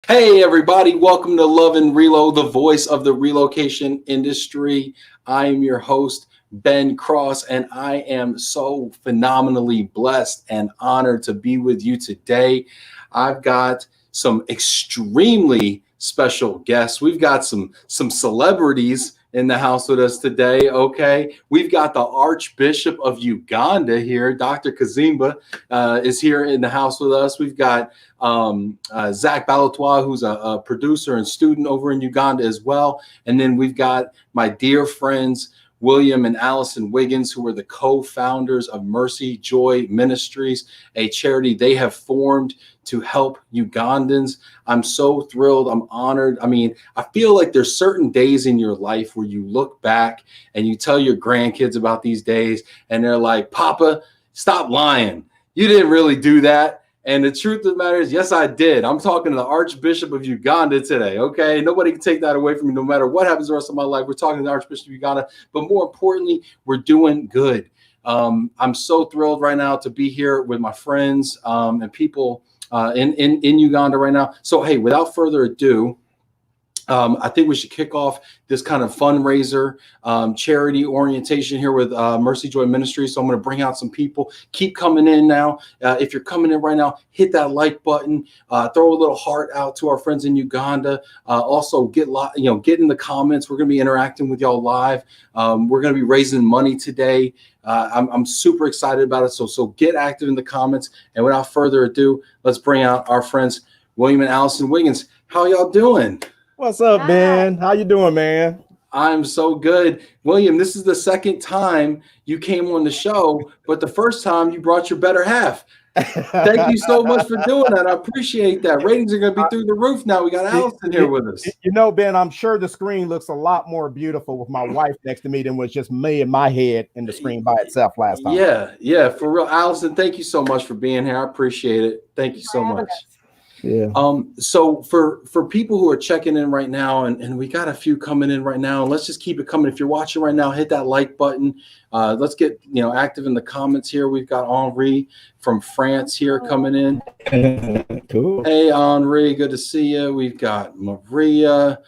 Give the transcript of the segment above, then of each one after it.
Hey, everybody, welcome to Love and Relo, the voice of the relocation industry. I am your host, Ben Cross, and I am so phenomenally blessed and honored to be with you today. I've got some extremely special guests. We've got some celebrities in the house with us today. Okay, we've got the Archbishop of Uganda here, Dr. Kazimba, is here in the house with us. We've got Zach Balatois, who's a producer and student over in Uganda as well. And then we've got my dear friends, William and Allyson Wiggins, who are the co-founders of Mercy Joy Ministries, a charity they have formed to help Ugandans. I'm so thrilled. I'm honored. I mean, I feel like there's certain days in your life where you look back and you tell your grandkids about these days and they're like, Papa, stop lying. You didn't really do that. And the truth of the matter is, yes, I did. I'm talking to the Archbishop of Uganda today, okay? Nobody can take that away from me no matter what happens the rest of my life. We're talking to the Archbishop of Uganda, but more importantly, we're doing good. I'm so thrilled right now to be here with my friends and people in Uganda right now. So, hey, without further ado, I think we should kick off this kind of fundraiser charity orientation here with Mercy Joy Ministries. So I'm going to bring out some people. Keep coming in now. If you're coming in right now, hit that like button. Throw a little heart out to our friends in Uganda. Also, get in the comments. We're going to be interacting with y'all live. We're going to be raising money today. I'm super excited about it. So get active in the comments. And without further ado, let's bring out our friends William and Allyson Wiggins. How y'all doing? What's up, Ben? How you doing, man? I'm so good. William, this is the second time you came on the show, but the first time you brought your better half. Thank you so much for doing that. I appreciate that. Ratings are going to be through the roof now. We got Alison here with us. You know, Ben, I'm sure the screen looks a lot more beautiful with my wife next to me than was just me and my head in the screen by itself last time. Yeah, for real. Alison, thank you so much for being here. I appreciate it. Thank you so much. Yeah. So for people who are checking in right now, and we got a few coming in right now, and let's just keep it coming. If you're watching right now, hit that like button. Let's get active in the comments here. We've got Henri from France here coming in. Cool. Hey Henri, good to see you. We've got Maria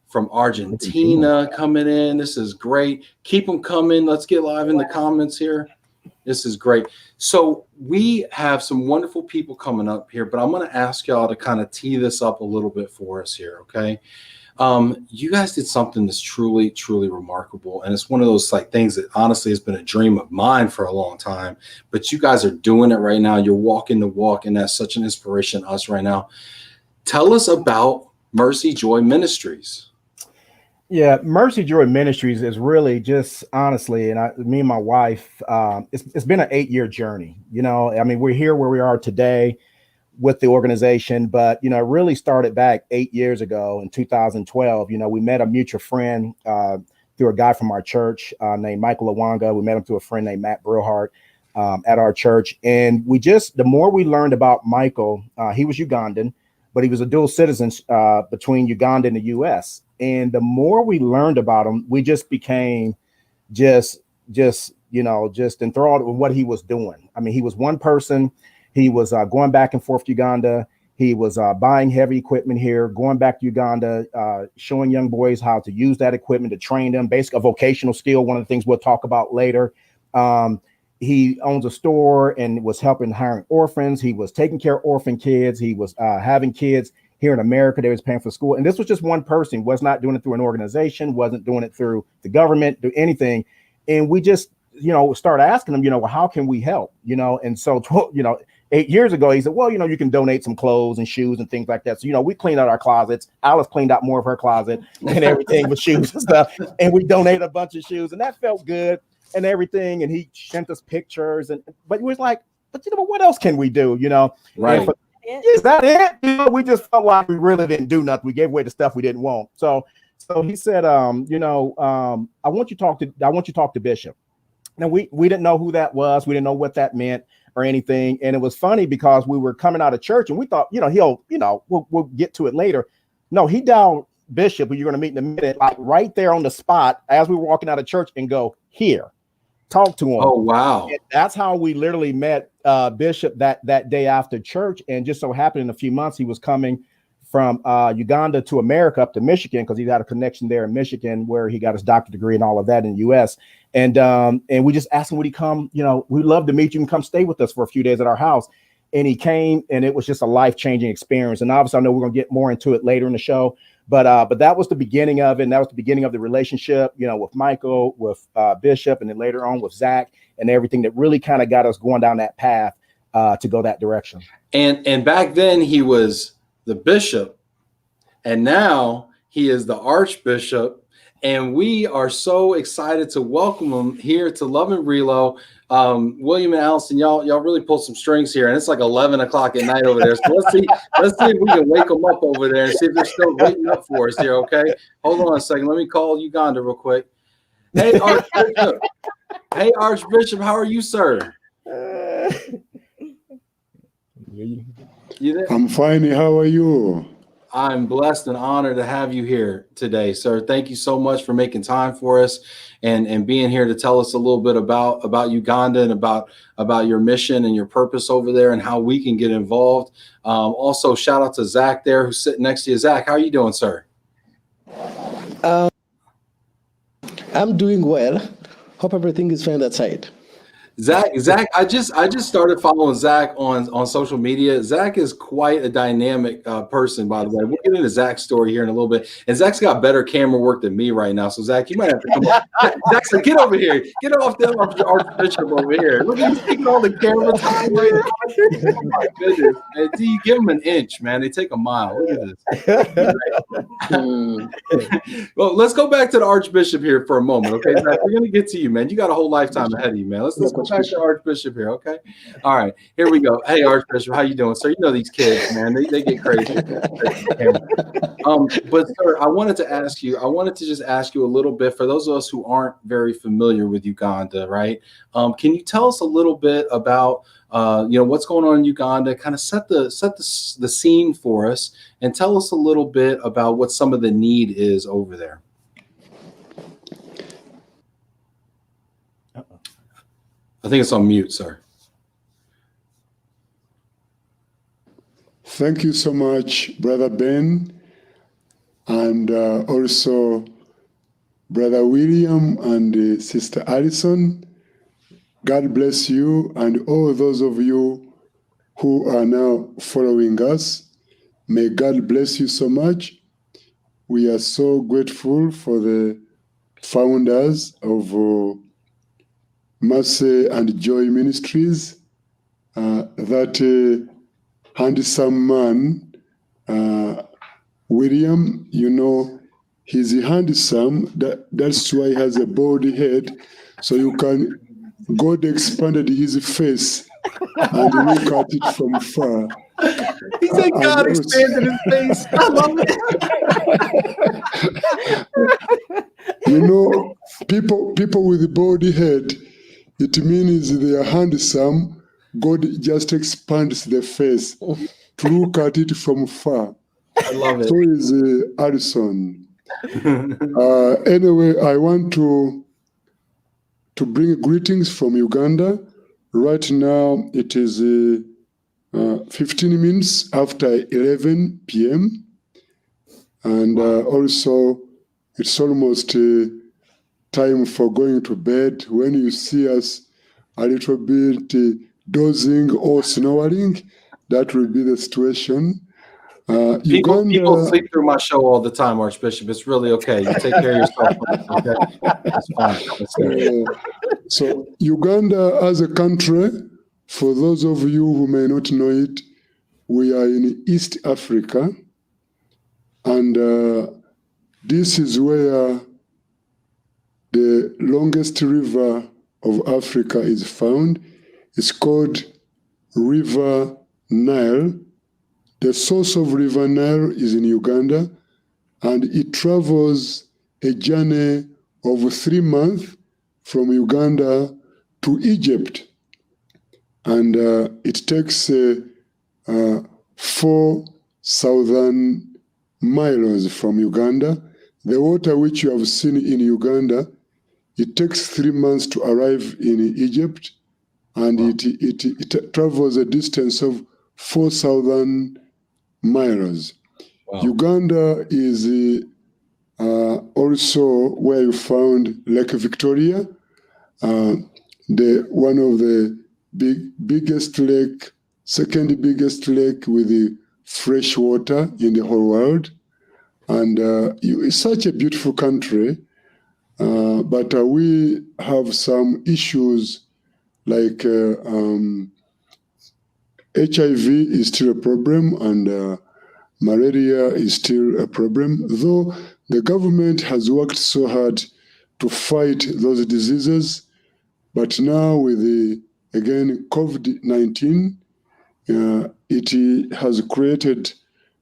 from Argentina coming in. This is great. Keep them coming. Let's get live in the comments here. This is great. So we have some wonderful people coming up here, but I'm going to ask y'all to kind of tee this up a little bit for us here, okay? You guys did something that's truly, truly remarkable, and it's one of those things that honestly has been a dream of mine for a long time, but you guys are doing it right now. You're walking the walk, and that's such an inspiration to us right now. Tell us about Mercy Joy Ministries. Yeah, Mercy Joy Ministries is really just honestly, and me and my wife, it's been an 8-year journey. I mean, we're here where we are today with the organization, but it really started back 8 years ago in 2012. We met a mutual friend through a guy from our church named Michael Awanga. We met him through a friend named Matt Brillhart at our church, and the more we learned about Michael, he was Ugandan, but he was a dual citizen between Uganda and the U.S. And the more we learned about him, we just became just enthralled with what he was doing. I mean, he was one person. He was going back and forth to Uganda. He was buying heavy equipment here, going back to Uganda, showing young boys how to use that equipment to train them, basically a vocational skill, one of the things we'll talk about later. He owns a store and was helping hiring orphans. He was taking care of orphan kids. He was having kids here in America. They was paying for school. And this was just one person, was not doing it through an organization, wasn't doing it through the government, do anything. And we just, started asking him, well, how can we help? And so, 8 years ago, he said, well, you can donate some clothes and shoes and things like that. So, we cleaned out our closets. Alice cleaned out more of her closet and everything with shoes and stuff. And we donated a bunch of shoes, and that felt good and everything. And he sent us pictures, but he was like, but what else can we do? Right. Is that it? We just felt like we really didn't do nothing. We gave away the stuff we didn't want. So he said, I want you to talk to Bishop. Now we didn't know who that was. We didn't know what that meant or anything. And it was funny because we were coming out of church and we thought, we'll get to it later. No, he dialed Bishop, who you're going to meet in a minute, like right there on the spot as we were walking out of church, and go, here, talk to him. Oh, wow. And that's how we literally met Bishop that day after church. And just so happened in a few months, he was coming from Uganda to America up to Michigan, because he got a connection there in Michigan where he got his doctorate degree and all of that in the U.S. And we just asked him, would he come? You know, we'd love to meet you and come stay with us for a few days at our house. And he came, and it was just a life-changing experience. And obviously, I know we're going to get more into it later in the show, but that was the beginning of it. And that was the beginning of the relationship, you know, with Michael, with Bishop, and then later on with Zach, and everything that really kind of got us going down that path to go that direction. And back then he was the bishop, and now he is the archbishop. And we are so excited to welcome him here to Love and Relo. William and Alison, y'all really pulled some strings here, and it's like 11 o'clock at night over there. So let's see if we can wake them up over there and see if they're still waiting up for us here. Okay, hold on a second. Let me call Uganda real quick. Hey, Archbishop. Hey, Archbishop, how are you, sir? You there? I'm fine. How are you? I'm blessed and honored to have you here today, sir. Thank you so much for making time for us and being here to tell us a little bit about Uganda and about your mission and your purpose over there and how we can get involved. Also, shout out to Zach there, who's sitting next to you. Zach, how are you doing, sir? I'm doing well. Hope everything is fine that side. Zach, I just started following Zach on social media. Zach is quite a dynamic person, by the way. We'll get into Zach's story here in a little bit. And Zach's got better camera work than me right now. So Zach, you might have to come up. Zach said, get over here. Get off the Archbishop over here. Look at he's taking all the camera time right now. Oh my goodness. Man, you give them an inch, man. They take a mile. Look at this. Well, let's go back to the Archbishop here for a moment. Okay, Zach, we're gonna get to you, man. You got a whole lifetime ahead of you, man. Let's go back to Archbishop here, okay? All right, here we go. Hey, Archbishop, how you doing, sir? You know these kids, man. They get crazy. But sir, I wanted to just ask you a little bit, for those of us who aren't very familiar with Uganda, right? Can you tell us a little bit about what's going on in Uganda? Kind of set the scene for us, and tell us a little bit about what some of the need is over there. I think it's on mute, sir. Thank you so much, Brother Ben, and also Brother William and Sister Alison. God bless you and all those of you who are now following us. May God bless you so much. We are so grateful for the founders of Mercy and Joy Ministries, that handsome man, William, you know, he's handsome, that's why he has a bald head, so you can, God expanded his face and look at it from far. He said God expanded his face. I love it. You know, people with a bald head, it means they are handsome. God just expands the face to look at it from far. I love it. So is Alison. Anyway, I want to bring greetings from Uganda. Right now, it is 15 minutes after 11 p.m. And also, it's almost time for going to bed. When you see us a little bit dozing or snoring, that will be the situation. People sleep through my show all the time, Archbishop. It's really okay. You take care of yourself. Okay? That's fine. So Uganda as a country, for those of you who may not know it, we are in East Africa. And this is where the longest river of Africa is found. It's called River Nile. The source of River Nile is in Uganda, and it travels a journey of 3 months from Uganda to Egypt. And it takes 4,000 miles from Uganda. The water which you have seen in Uganda, it takes 3 months to arrive in Egypt, and it travels a distance of 4,000 miles. Wow. Uganda is also where you found Lake Victoria, the one of the biggest lake, second biggest lake with the fresh water in the whole world. And it's such a beautiful country, but we have some issues like HIV is still a problem, and malaria is still a problem, though the government has worked so hard to fight those diseases. But now with again, COVID-19, it has created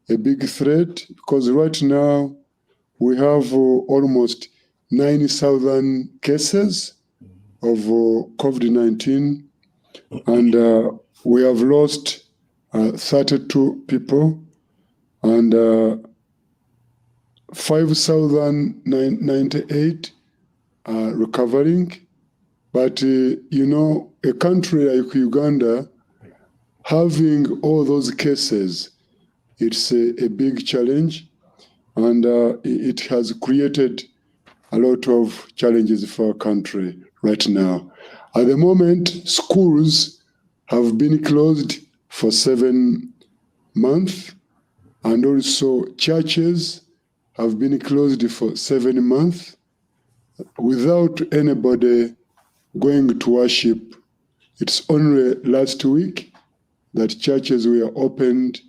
a big threat, because right now we have almost 90,000 cases of COVID-19, and we have lost 32 people, and 5,098 are recovering. But, a country like Uganda, having all those cases, it's a big challenge, and it has created a lot of challenges for our country right now. At the moment, schools have been closed for 7 months, and also churches have been closed for 7 months without anybody going to worship. It's only last week that churches were opened,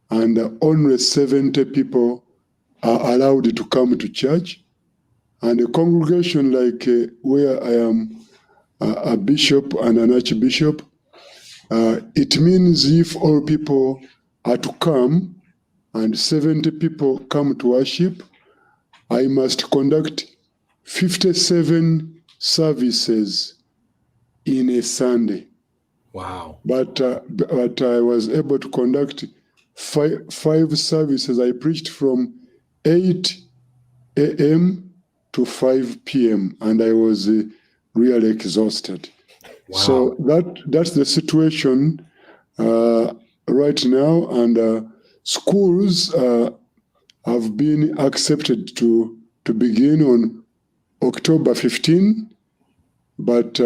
and only 70 people are allowed to come to church. And a congregation like where I am a bishop and an archbishop, it means if all people are to come and 70 people come to worship, I must conduct 57 services in a Sunday. Wow. But I was able to conduct five services. I preached from 8 a.m. to 5 p.m. and I was really exhausted. Wow. So that's the situation right now, and schools have been accepted to begin on October 15, but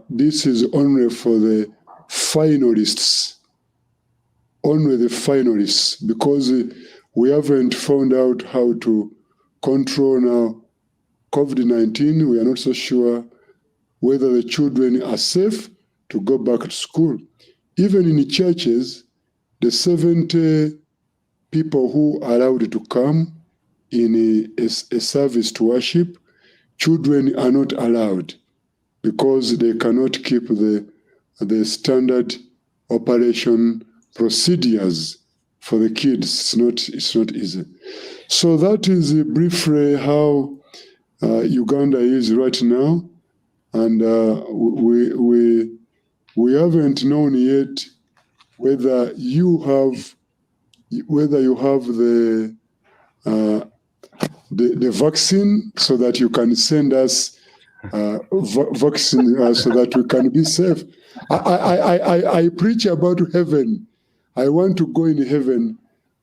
this is only for the finalists, because we haven't found out how to control now COVID-19. We are not so sure whether the children are safe to go back to school. Even in the churches, the 70 people who are allowed to come in a service to worship, children are not allowed because they cannot keep the standard operation procedures for the kids. It's not easy. So that is briefly how Uganda is right now, and we haven't known yet whether you have the vaccine, so that you can send us vaccine so that we can be safe. I preach about heaven. I want to go in heaven,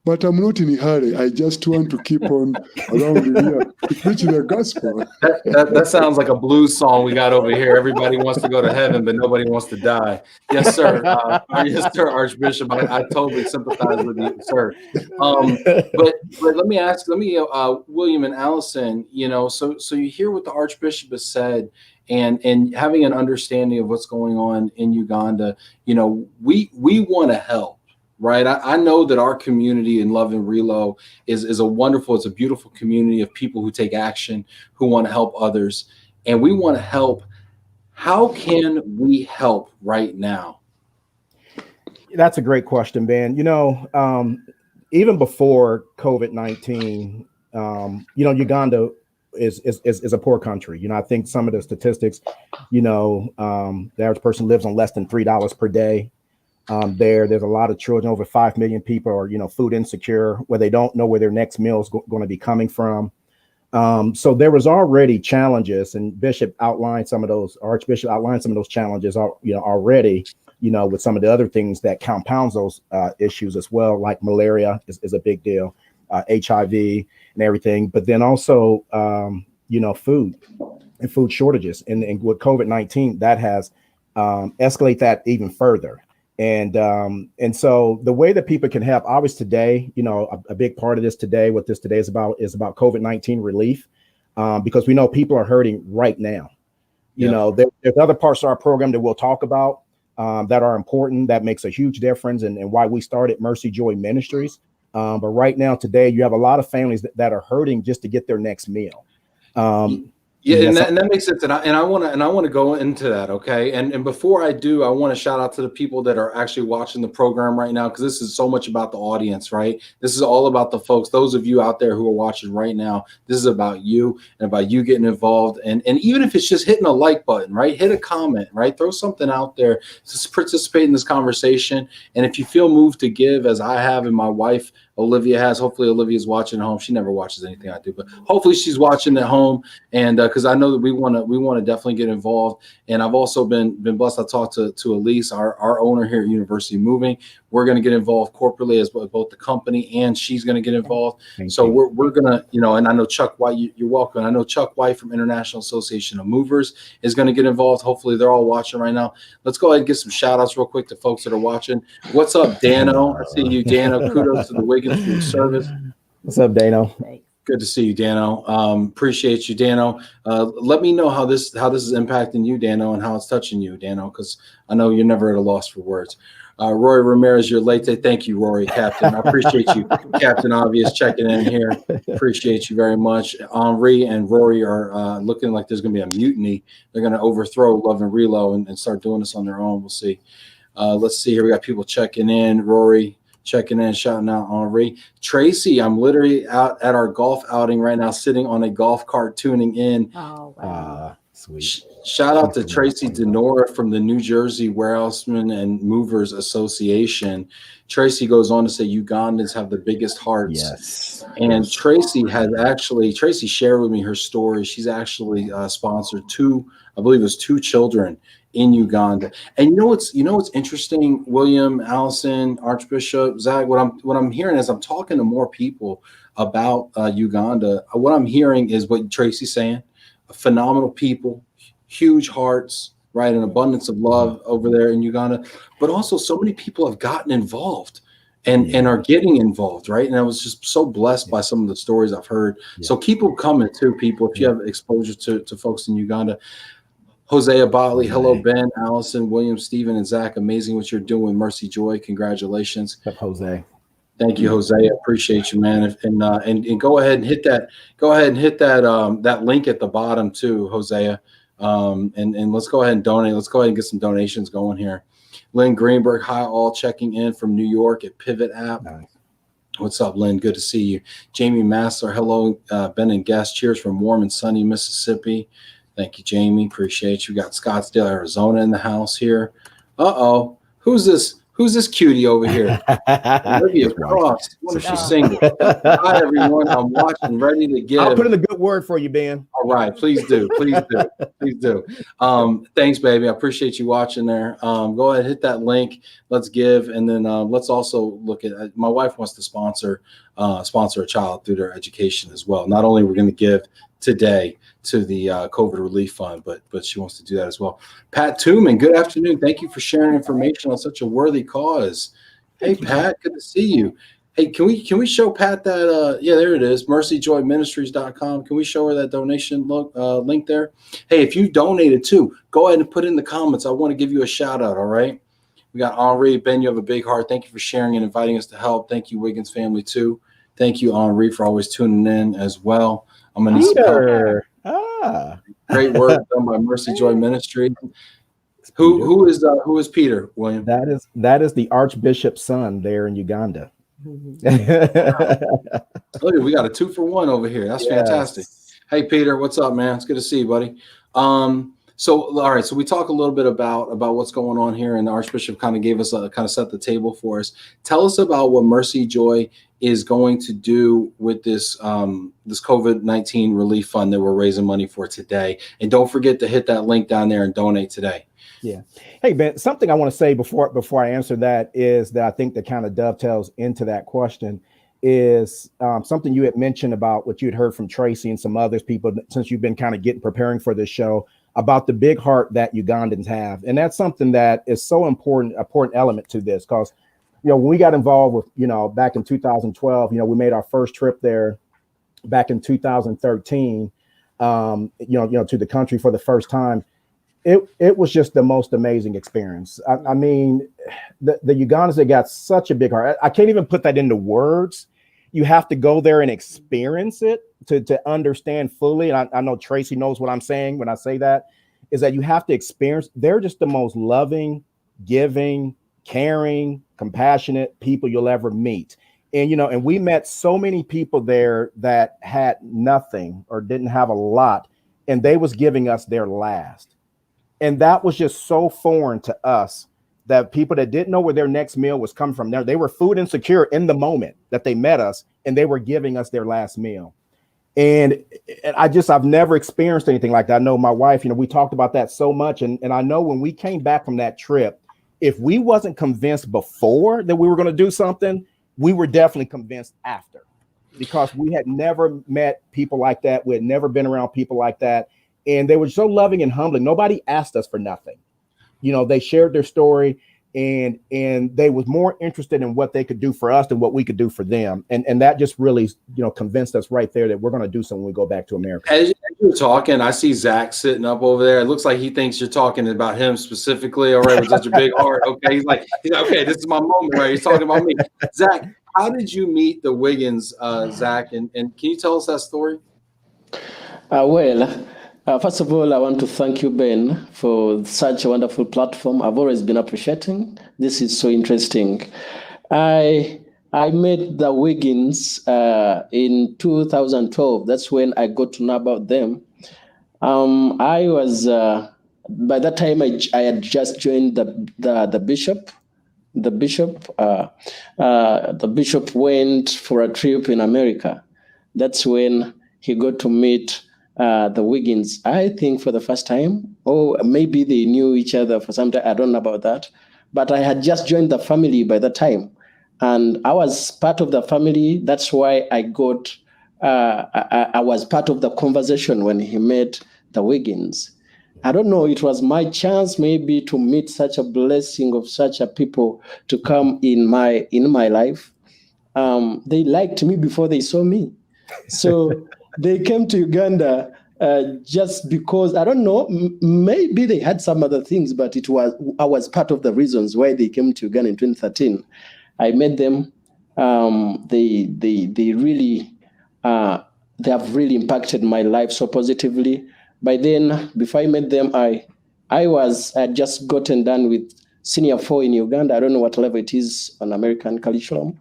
but I'm not in a hurry. I just want to keep on around here to preach the gospel. That sounds like a blues song we got over here. Everybody wants to go to heaven, but nobody wants to die. Yes, sir. Yes, sir, Archbishop. I totally sympathize with you, sir. But let me ask, William and Allyson, so you hear what the Archbishop has said, and having an understanding of what's going on in Uganda, we want to help. Right. I know that our community in Love and Relo is it's a beautiful community of people who take action, who want to help others. And we want to help. How can we help right now? That's a great question, Ben. Even before COVID-19, Uganda is a poor country. I think some of the statistics, the average person lives on less than $3 per day. There's a lot of children, over 5 million people are, food insecure, where they don't know where their next meal is going to be coming from. So there was already challenges, and Archbishop outlined some of those challenges, already, with some of the other things that compounds those issues as well, like malaria is a big deal. HIV and everything, but then also, food and food shortages. And with COVID-19, that has escalate that even further. And so the way that people can help, obviously today, a big part of this today, what this today is about COVID-19 relief, because we know people are hurting right now. There's other parts of our program that we'll talk about that are important, that makes a huge difference, and why we started Mercy Joy Ministries. But right now, today, you have a lot of families that are hurting just to get their next meal. And that makes sense. And I want to go into that. Okay. And before I do, I want to shout out to the people that are actually watching the program right now, because this is so much about the audience, right? This is all about the folks, those of you out there who are watching right now. This is about you and about you getting involved. And even if it's just hitting a like button, right? Hit a comment, right? Throw something out there to participate in this conversation. And if you feel moved to give, as I have, and my wife Olivia has, hopefully Olivia's watching at home. She never watches anything I do, but hopefully she's watching at home. And because I know that we want to definitely get involved. And I've also been blessed. I talked to Elise, our owner here at University Moving. We're going to get involved corporately as both the company, and she's going to get involved. We're going to, and I know Chuck White, you're welcome. I know Chuck White from International Association of Movers is going to get involved. Hopefully they're all watching right now. Let's go ahead and get some shout outs real quick to folks that are watching. What's up, Dano? I see you, Dano. Kudos to the Wiggins for your service. What's up, Dano? Good to see you, Dano. Appreciate you, Dano. Let me know how this is impacting you, Dano, and how it's touching you, Dano, because I know you're never at a loss for words. Rory Ramirez, you're late. Thank you, Rory, Captain. I appreciate you, Captain Obvious, checking in here. Appreciate you very much. Henri and Rory are looking like there's going to be a mutiny. They're going to overthrow Love and Relo and start doing this on their own. We'll see. Let's see here. We got people checking in. Rory checking in, shouting out Henri. Tracy, I'm literally out at our golf outing right now, sitting on a golf cart tuning in. Oh, wow. Sweet. Shout out to Tracy Denora from the New Jersey Warehousemen and Movers Association. Tracy goes on to say Ugandans have the biggest hearts. Yes. And Tracy shared with me her story. She's actually sponsored two children in Uganda. And you know what's interesting, William, Alison, Archbishop, Zach, what I'm hearing as I'm talking to more people about Uganda, what I'm hearing is what Tracy's saying. Phenomenal people, huge hearts, right? An abundance of love over there in Uganda. But also so many people have gotten involved and are getting involved, right? And I was just so blessed by some of the stories I've heard. So keep them coming too, people, if you have exposure to folks in Uganda. Hosea Botley, hello, Ben, Allison, William, Stephen, and Zach. Amazing what you're doing with Mercy Joy. Congratulations. What's up, Jose? Thank you, Jose. I appreciate you, man. And go ahead and hit that. Go ahead and hit that link at the bottom too, Hosea. And let's go ahead and donate. Let's go ahead and get some donations going here. Lynn Greenberg, hi all, checking in from New York at Pivot app. Nice. What's up, Lynn? Good to see you. Jamie Massler, hello, Ben and guest. Cheers from warm and sunny Mississippi. Thank you, Jamie. Appreciate you. We got Scottsdale, Arizona in the house here. Uh-oh. Who's this? Who's this cutie over here? Olivia Cross. I wonder if she's single. Hi, everyone. I'm watching, ready to give. I'll put in a good word for you, Ben. All right. Please do. Please do. Please do. Thanks, baby. I appreciate you watching there. Go ahead, hit that link. Let's give. And then let's also look at, my wife wants to sponsor a child through their education as well. Not only we're going to give today to the COVID Relief Fund, but she wants to do that as well. Pat Tooman, good afternoon. Thank you for sharing information on such a worthy cause. Hey, Pat, good to see you. Hey, can we show Pat that? Yeah, there it is, mercyjoyministries.com. Can we show her that donation link there? Hey, if you donated too, go ahead and put in the comments. I want to give you a shout out, all right? We got Henri. Ben, you have a big heart. Thank you for sharing and inviting us to help. Thank you, Wiggins family, too. Thank you, Henri, for always tuning in as well. I'm going to need some help. Great work done by Mercy Joy Ministry. Who is Peter, William? That is the Archbishop's son there in Uganda. Look, we got a 2-for-1 over here. That's fantastic. Hey, Peter, what's up, man? It's good to see you, buddy. So all right, so we talk a little bit about what's going on here, and the Archbishop kind of gave us kind of set the table for us. Tell us about what Mercy Joy is going to do with this this COVID-19 relief fund that we're raising money for today. And don't forget to hit that link down there and donate today. Yeah. Hey, Ben, something I want to say before I answer that is that I think that kind of dovetails into that question is something you had mentioned about what you had heard from Tracy and some others people since you've been kind of preparing for this show about the big heart that Ugandans have. And that's something that is so important element to this, because, you know, when we got involved with, you know, back in 2012, you know, we made our first trip there back in 2013, you know, to the country for the first time. It was just the most amazing experience. I mean, the Ugandans, they got such a big heart. I can't even put that into words. You have to go there and experience it to understand fully. And I know Tracy knows what I'm saying when I say that, is that you have to experience. They're just the most loving, giving, caring, compassionate people you'll ever meet. And, you know, and we met so many people there that had nothing or didn't have a lot, and they was giving us their last. And that was just so foreign to us, that people that didn't know where their next meal was coming from, they were food insecure in the moment that they met us, and they were giving us their last meal. And I've never experienced anything like that. I know my wife, you know, we talked about that so much. And I know when we came back from that trip, if we wasn't convinced before that we were going to do something, we were definitely convinced after, because we had never met people like that. We had never been around people like that. And they were so loving and humbling. Nobody asked us for nothing. You know, they shared their story, and they was more interested in what they could do for us than what we could do for them. And that just really, you know, convinced us right there that we're going to do something when we go back to America. As you're talking, I see Zach sitting up over there. It looks like he thinks you're talking about him specifically. All right, with such a big heart. Okay, he's like, okay, this is my moment, right? He's talking about me. Zach, how did you meet the Wiggins, Zach? And can you tell us that story? First of all, I want to thank you, Ben, for such a wonderful platform. I've always been appreciating. This is so interesting. I met the Wiggins in 2012. That's when I got to know about them. I was by that time I had just joined the bishop. The bishop went for a trip in America. That's when he got to meet the Wiggins, I think, for the first time, or maybe they knew each other for some time. I don't know about that, but I had just joined the family by the time, and I was part of the family. That's why I got. I was part of the conversation when he met the Wiggins. I don't know. It was my chance, maybe, to meet such a blessing of such a people to come in my life. They liked me before they saw me, so. They came to Uganda just because, I don't know, maybe they had some other things, but I was part of the reasons why they came to Uganda in 2013. I met them. They really, they have really impacted my life so positively. By then, before I met them, I had just gotten done with Senior 4 in Uganda. I don't know what level it is on American curriculum.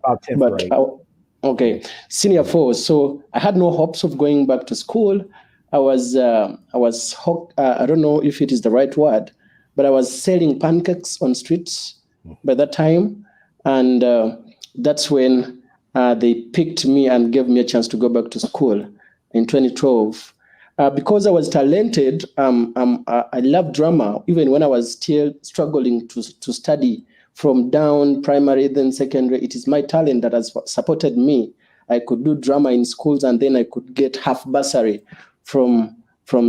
Okay, Senior 4. So I had no hopes of going back to school. I was I don't know if it is the right word, but I was selling pancakes on streets by that time, and that's when they picked me and gave me a chance to go back to school in 2012. Because I was talented, I loved drama, even when I was still struggling to study. From down primary, then secondary, it is my talent that has supported me. I could do drama in schools, and then I could get half bursary from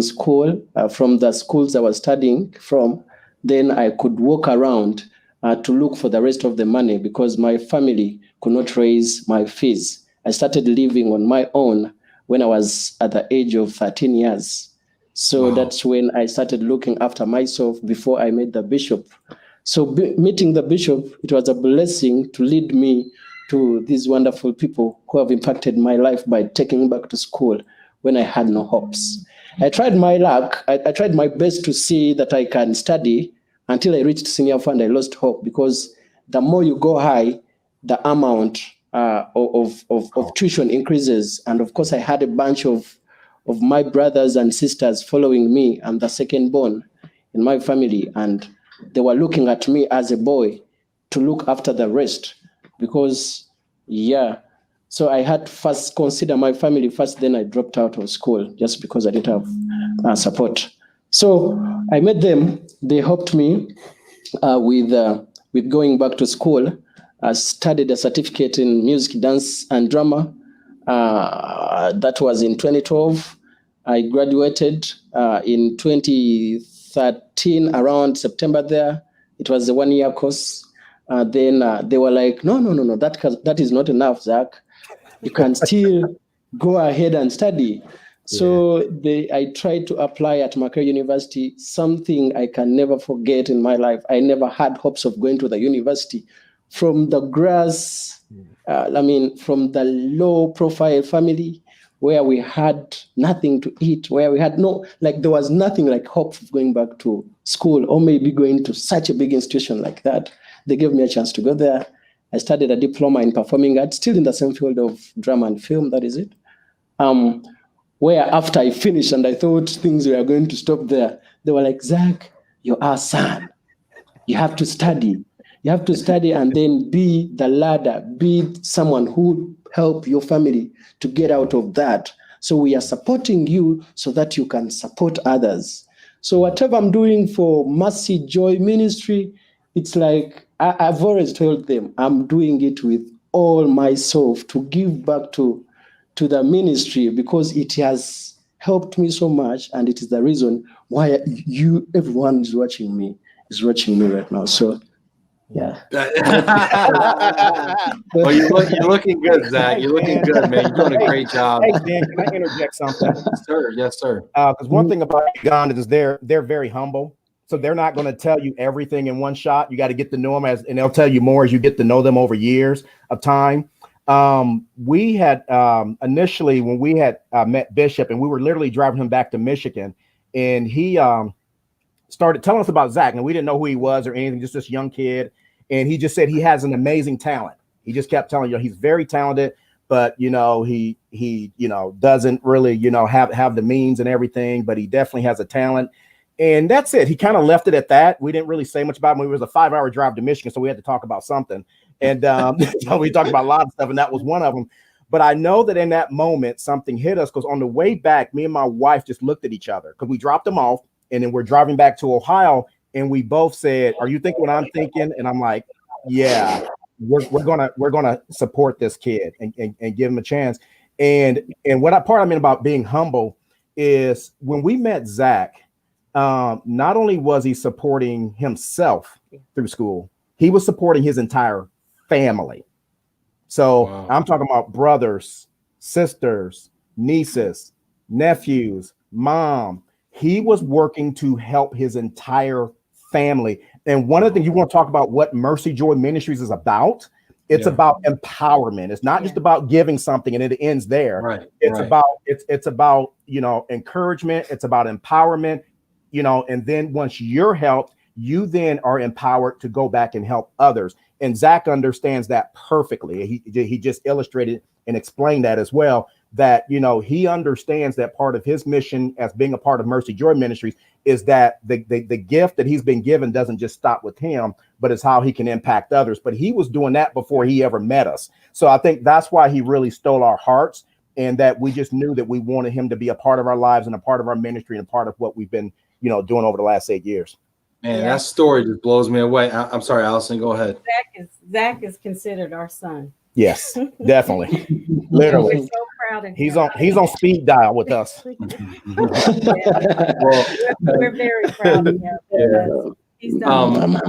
school, from the schools I was studying from. Then I could walk around to look for the rest of the money, because my family could not raise my fees. I started living on my own when I was at the age of 13 years. So That's when I started looking after myself before I met the bishop. So meeting the bishop, it was a blessing to lead me to these wonderful people who have impacted my life by taking me back to school when I had no hopes. I tried my luck. I tried my best to see that I can study until I reached Senior 4 and I lost hope, because the more you go high, the amount of tuition increases. And of course, I had a bunch of my brothers and sisters following me. I'm the second born in my family, and they were looking at me as a boy to look after the rest, because, so I had to first consider my family first, then I dropped out of school just because I didn't have support. So I met them. They helped me with going back to school. studied a certificate in music, dance, and drama. That was in 2012. I graduated in 2013, around September there. It was a 1-year course. Then they were like, no, that is not enough, Zach. You can still go ahead and study. So I tried to apply at Makerere University, something I can never forget in my life. I never had hopes of going to the university. From the grass, from the low profile family where we had nothing to eat, where we had there was nothing like hope of going back to school or maybe going to such a big institution like that. They gave me a chance to go there. I studied a diploma in performing arts, still in the same field of drama and film, that is it. Where after I finished and I thought things were going to stop there, they were like, Zach, you're our son. You have to study. You have to study and then be the ladder, be someone who help your family to get out of that. So we are supporting you so that you can support others. So whatever I'm doing for Mercy Joy Ministry, it's like I've always told them I'm doing it with all myself to give back to the ministry because it has helped me so much, and it is the reason why everyone is watching me right now. So yeah. Well, you're looking good, Zach. You're looking good, man. You're doing a great job. Hey, Dan, can I interject something? Sir, yes, sir. Because one thing about Ugandans is they're very humble. So they're not going to tell you everything in one shot. You got to get to know them and they'll tell you more as you get to know them over years of time. We had initially when we had met Bishop, and we were literally driving him back to Michigan, and he started telling us about Zach, and we didn't know who he was or anything, just this young kid. And he just said he has an amazing talent. He just kept telling you he's very talented, but he doesn't really have the means and everything, but he definitely has a talent. And that's it. He kind of left it at that. We didn't really say much about him. It was a 5-hour drive to Michigan, so we had to talk about something. And so we talked about a lot of stuff, and that was one of them. But I know that in that moment, something hit us because on the way back, me and my wife just looked at each other because we dropped him off, and then we're driving back to Ohio, and we both said, "Are you thinking what I'm thinking?" And I'm like, "Yeah, we're gonna support this kid and give him a chance." And what I mean about being humble is when we met Zach. Not only was he supporting himself through school, he was supporting his entire family. So wow. I'm talking about brothers, sisters, nieces, nephews, mom. He was working to help his entire family. And one of the things you want to talk about what Mercy Joy Ministries is about, it's about empowerment. It's not just about giving something and it ends there. Right. It's about encouragement. It's about empowerment. And then once you're helped, you then are empowered to go back and help others. And Zach understands that perfectly. He just illustrated and explained that as well, that, he understands that part of his mission as being a part of Mercy Joy Ministries is that the gift that he's been given doesn't just stop with him, but it's how he can impact others. But he was doing that before he ever met us. So I think that's why he really stole our hearts, and that we just knew that we wanted him to be a part of our lives and a part of our ministry and a part of what we've been doing over the last 8 years. Man, that story just blows me away. I'm sorry, Alison, go ahead. Zach is considered our son. Yes, definitely. Literally. We're so proud of him. He's on speed dial with us. Well, we're very proud of him. Yeah. He's done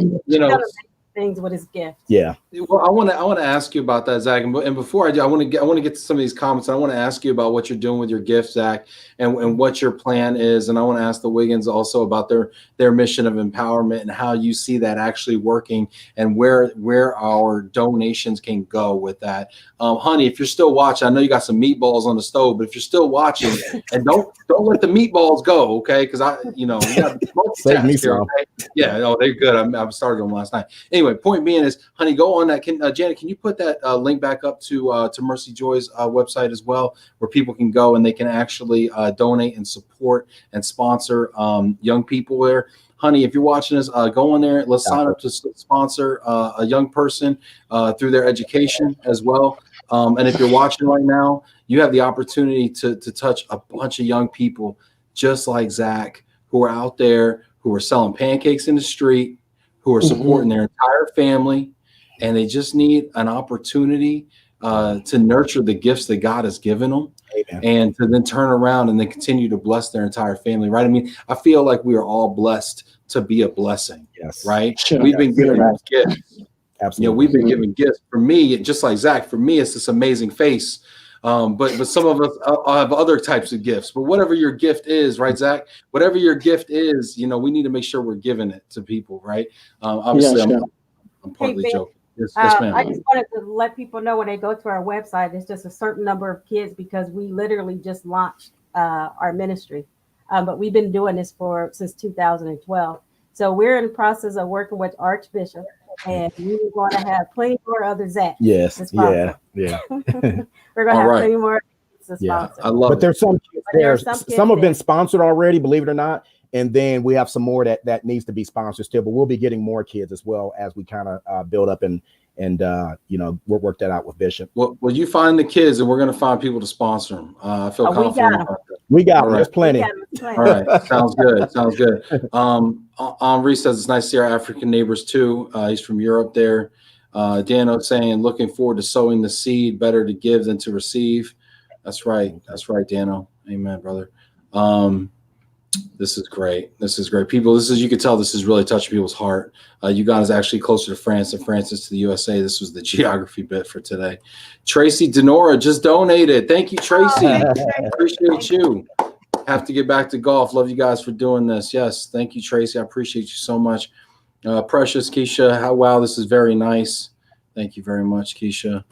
things with his gift. Yeah. Well, I want to ask you about that, Zach. And before I do, I want to get to some of these comments. I want to ask you about what you're doing with your gift, Zach, and what your plan is. And I want to ask the Wiggins also about their mission of empowerment and how you see that actually working and where our donations can go with that. Honey, if you're still watching, I know you got some meatballs on the stove, but if you're still watching, and don't let the meatballs go, okay? Because we got multitask here, okay? Yeah, no, they're good. I started them last night. Anyway, point being is, honey, go on that. Janet, can you put that link back up to Mercy Joy's website as well, where people can go and they can actually donate and support and sponsor young people there. Honey, if you're watching this, go on there. Let's sign up to sponsor a young person through their education as well. And if you're watching right now, you have the opportunity to touch a bunch of young people just like Zach, who are out there, who are selling pancakes in the street, who are supporting their entire family, and they just need an opportunity to nurture the gifts that God has given them. Amen. And to then turn around and then continue to bless their entire family, right? I mean, I feel like we are all blessed to be a blessing, Yes. right? Sure. We've been given gifts. Absolutely. We've been given gifts. For me, just like Zach, for me, it's this amazing face. But some of us have other types of gifts. But whatever your gift is, right, Zach? Whatever your gift is, we need to make sure we're giving it to people, right? Obviously, sure. I'm partly Ben, joking. Yes, ma'am. I just wanted to let people know when they go to our website, it's just a certain number of kids because we literally just launched our ministry. But we've been doing this since 2012. So we're in the process of working with Archbishop, and we're going to have plenty more other Zachs. Yes. to sponsor. Yeah. We're going to All have right. plenty more to Yeah. sponsor. I love But it. there's some kids But there there. are some kids Some have been there. sponsored already, believe it or not. And then we have some more that needs to be sponsored still. But we'll be getting more kids as well as we kind of build up and we'll work that out with Bishop. Well, you find the kids, and we're going to find people to sponsor them. I feel We got confident 'em. about that. We got All right. there's plenty. All right. Sounds good. Sounds good. Henri says it's nice to see our African neighbors too. He's from Europe there. Dano saying, looking forward to sowing the seed, better to give than to receive. That's right. That's right, Dano. Amen, brother. This is great. This is great. People, you can tell this is really touching people's heart. Uganda is actually closer to France than France is to the USA. This was the geography bit for today. Tracy Denora just donated. Thank you, Tracy. Appreciate you. Have to get back to golf. Love you guys for doing this. Yes. Thank you, Tracy. I appreciate you so much. Precious Keisha. Wow, this is very nice. Thank you very much, Keisha.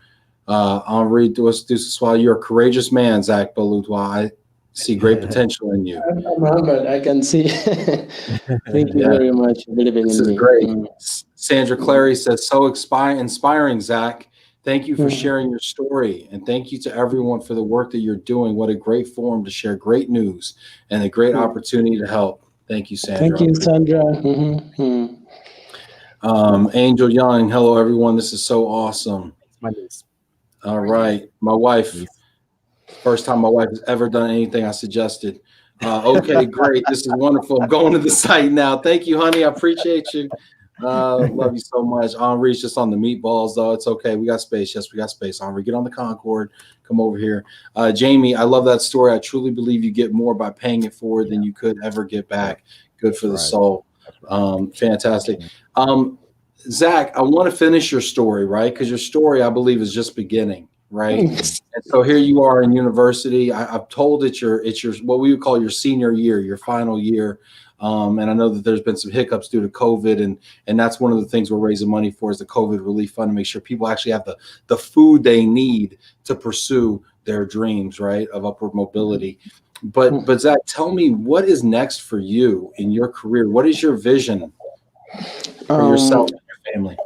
Henri Dussois, you're a courageous man, Zach Balutwa. I see great potential in you. I'm humbled. I can see. Thank you very much for believing This in is me. great. Sandra Clary says, so inspiring, Zach. Thank you for sharing your story. And thank you to everyone for the work that you're doing. What a great forum to share great news and a great opportunity to help. Thank you, Sandra. Thank you, Sandra. Angel Young, hello, everyone. This is so awesome. My niece. All right. My wife. First time my wife has ever done anything I suggested. Okay, great. This is wonderful. I'm going to the site now. Thank you, honey. I appreciate you. Love you so much. Henri's just on the meatballs, though. It's okay. We got space. Yes, we got space. Henri, get on the Concorde. Come over here. Jamie, I love that story. I truly believe you get more by paying it forward than you could ever get back. Good for the soul. Fantastic. Zach, I want to finish your story, right? Because your story, I believe, is just beginning. Right. And so here you are in university. I've told it's your what we would call your senior year, your final year. And I know that there's been some hiccups due to COVID. And that's one of the things we're raising money for is the COVID relief fund to make sure people actually have the food they need to pursue their dreams, right, of upward mobility. But Zach, tell me, what is next for you in your career? What is your vision for yourself and your family?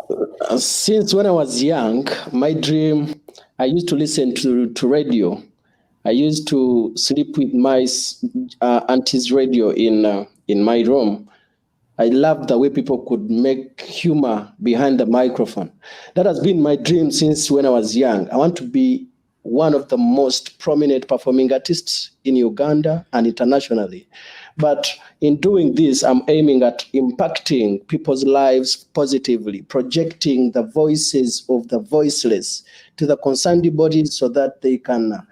Since when I was young, my dream, I used to listen to radio. I used to sleep with my auntie's radio in my room. I loved the way people could make humor behind the microphone. That has been my dream since when I was young. I want to be one of the most prominent performing artists in Uganda and internationally. But in doing this, I'm aiming at impacting people's lives positively, projecting the voices of the voiceless to the concerned bodies so that they can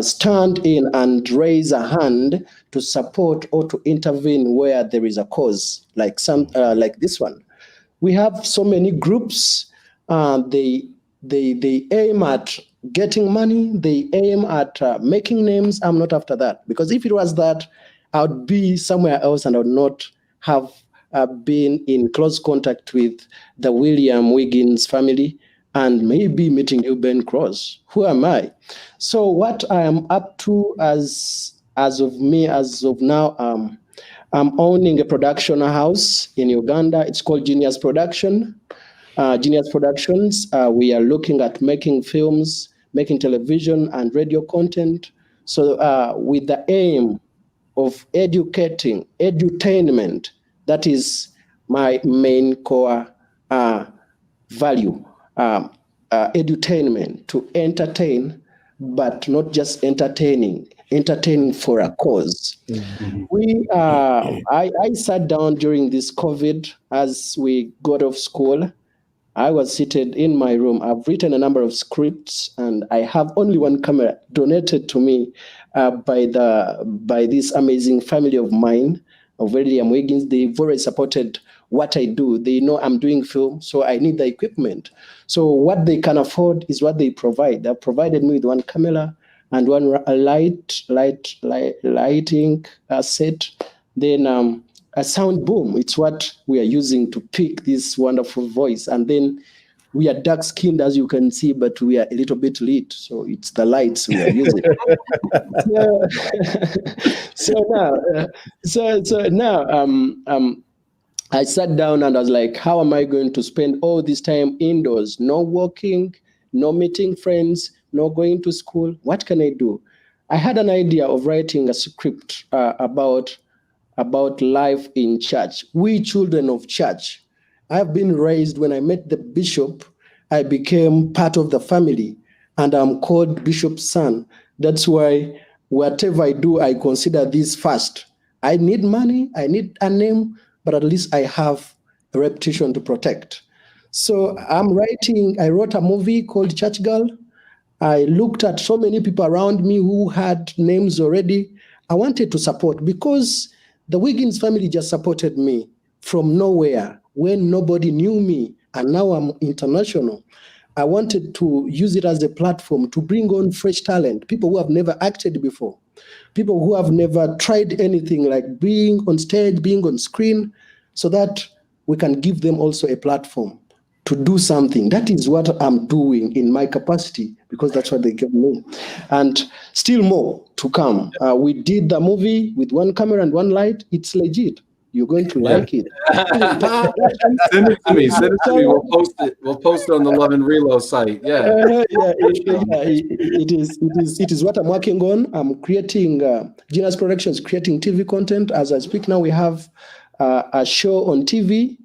stand in and raise a hand to support or to intervene where there is a cause, like this one. We have so many groups. They aim at getting money. They aim at making names. I'm not after that, because if it was that, I would be somewhere else and I would not have been in close contact with the William Wiggins family and maybe meeting you, Ben Cross. Who am I? So what I am up to as of now, I'm owning a production house in Uganda. It's called Genius Production. Genius Productions. We are looking at making films, making television and radio content. So with the aim of educating, edutainment, that is my main core value. Edutainment, to entertain, but not just entertaining for a cause. I sat down during this COVID as we got off school. I was seated in my room. I've written a number of scripts, and I have only one camera donated to me by this amazing family of mine, of William Wiggins. They've already supported what I do. They know I'm doing film, so I need the equipment. So what they can afford is what they provide. They've provided me with one camera and one lighting set. Then a sound boom. It's what we are using to pick this wonderful voice. And then we are dark skinned, as you can see, but we are a little bit lit. So it's the lights we are using. So now, I sat down and I was like, how am I going to spend all this time indoors? No working, no meeting friends, no going to school. What can I do? I had an idea of writing a script about life in church. We children of church. I have been raised, when I met the bishop, I became part of the family, and I'm called bishop's son. That's why whatever I do, I consider this first. I need money, I need a name, but at least I have a reputation to protect. So I wrote a movie called Church Girl. I looked at so many people around me who had names already. I wanted to support, because the Wiggins family just supported me from nowhere when nobody knew me, and now I'm international. I wanted to use it as a platform to bring on fresh talent, people who have never acted before, people who have never tried anything like being on stage, being on screen, so that we can give them also a platform to do something. That is what I'm doing in my capacity, because that's what they gave me. And still more to come. We did the movie with one camera and one light. It's legit. You're going to like it. Send it to me. Send it to me. We'll post it. We'll post it on the Love and Relo site. It is what I'm working on. I'm creating Genius Productions, creating TV content. As I speak now, we have a show on TV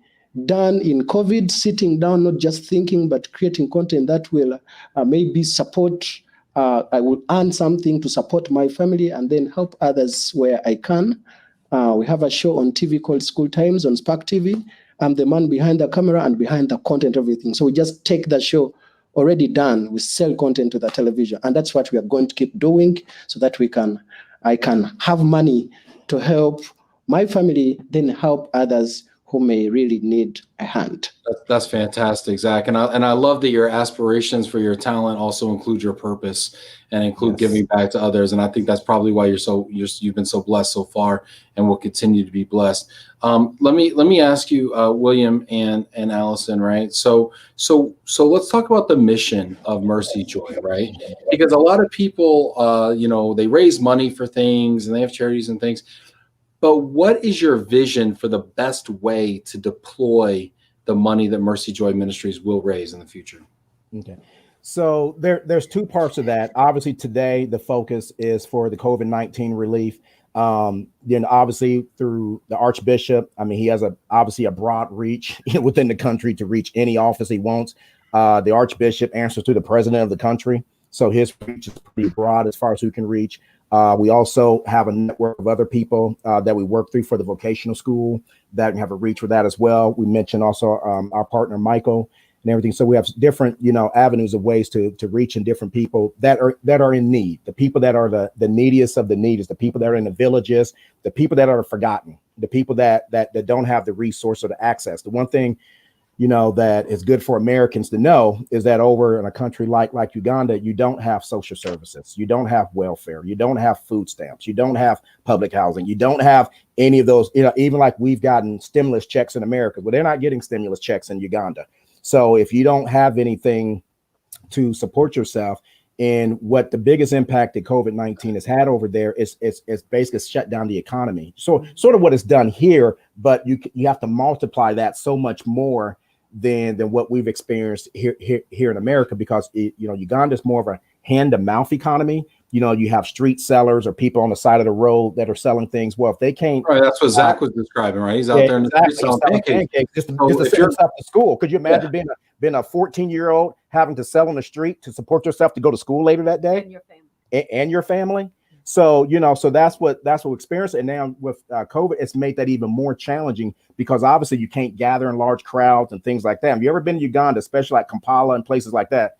done in COVID, sitting down, not just thinking, but creating content that will maybe support. I will earn something to support my family and then help others where I can. We have a show on TV called School Times on Spark TV. I'm the man behind the camera and behind the content, everything. So we just take the show already done. We sell content to the television. And that's what we are going to keep doing, so that I can have money to help my family, then help others who may really need a hand. That's fantastic, Zach. And I love that your aspirations for your talent also include your purpose and include giving back to others. And I think that's probably why you've been so blessed so far and will continue to be blessed. Let me ask you, William and Allyson, right? So let's talk about the mission of Mercy Joy, right? Because a lot of people, they raise money for things and they have charities and things. But what is your vision for the best way to deploy the money that Mercy Joy Ministries will raise in the future? Okay. So there's two parts of that. Obviously, today, the focus is for the COVID-19 relief. Then obviously through the Archbishop, I mean, he has obviously a broad reach within the country to reach any office he wants. The Archbishop answers to the president of the country. So his reach is pretty broad as far as who can reach. We also have a network of other people that we work through for the vocational school that can have a reach with that as well. We mentioned also our partner, Michael, and everything. So we have different, avenues of ways to reach in different people that are in need. The people that are the neediest of the neediest, the people that are in the villages, the people that are forgotten, the people that don't have the resource or the access. The one thing, that is good for Americans to know is that over in a country like Uganda, you don't have social services, you don't have welfare, you don't have food stamps, you don't have public housing, you don't have any of those, even like we've gotten stimulus checks in America, but they're not getting stimulus checks in Uganda. So if you don't have anything to support yourself, and what the biggest impact that COVID-19 has had over there is basically shut down the economy. So sort of what it's done here, but you have to multiply that so much more than what we've experienced here in America, because Uganda is more of a hand-to-mouth economy. You have street sellers or people on the side of the road that are selling things. Well, if they can't, right, that's what Zach was describing, right? He's out there in the street selling pancakes just to send yourself to school. Could you imagine being a 14-year-old having to sell on the street to support yourself to go to school later that day? And your family. And your family. So, so that's what we experienced. And now with COVID, it's made that even more challenging because obviously you can't gather in large crowds and things like that. Have you ever been to Uganda, especially like Kampala and places like that?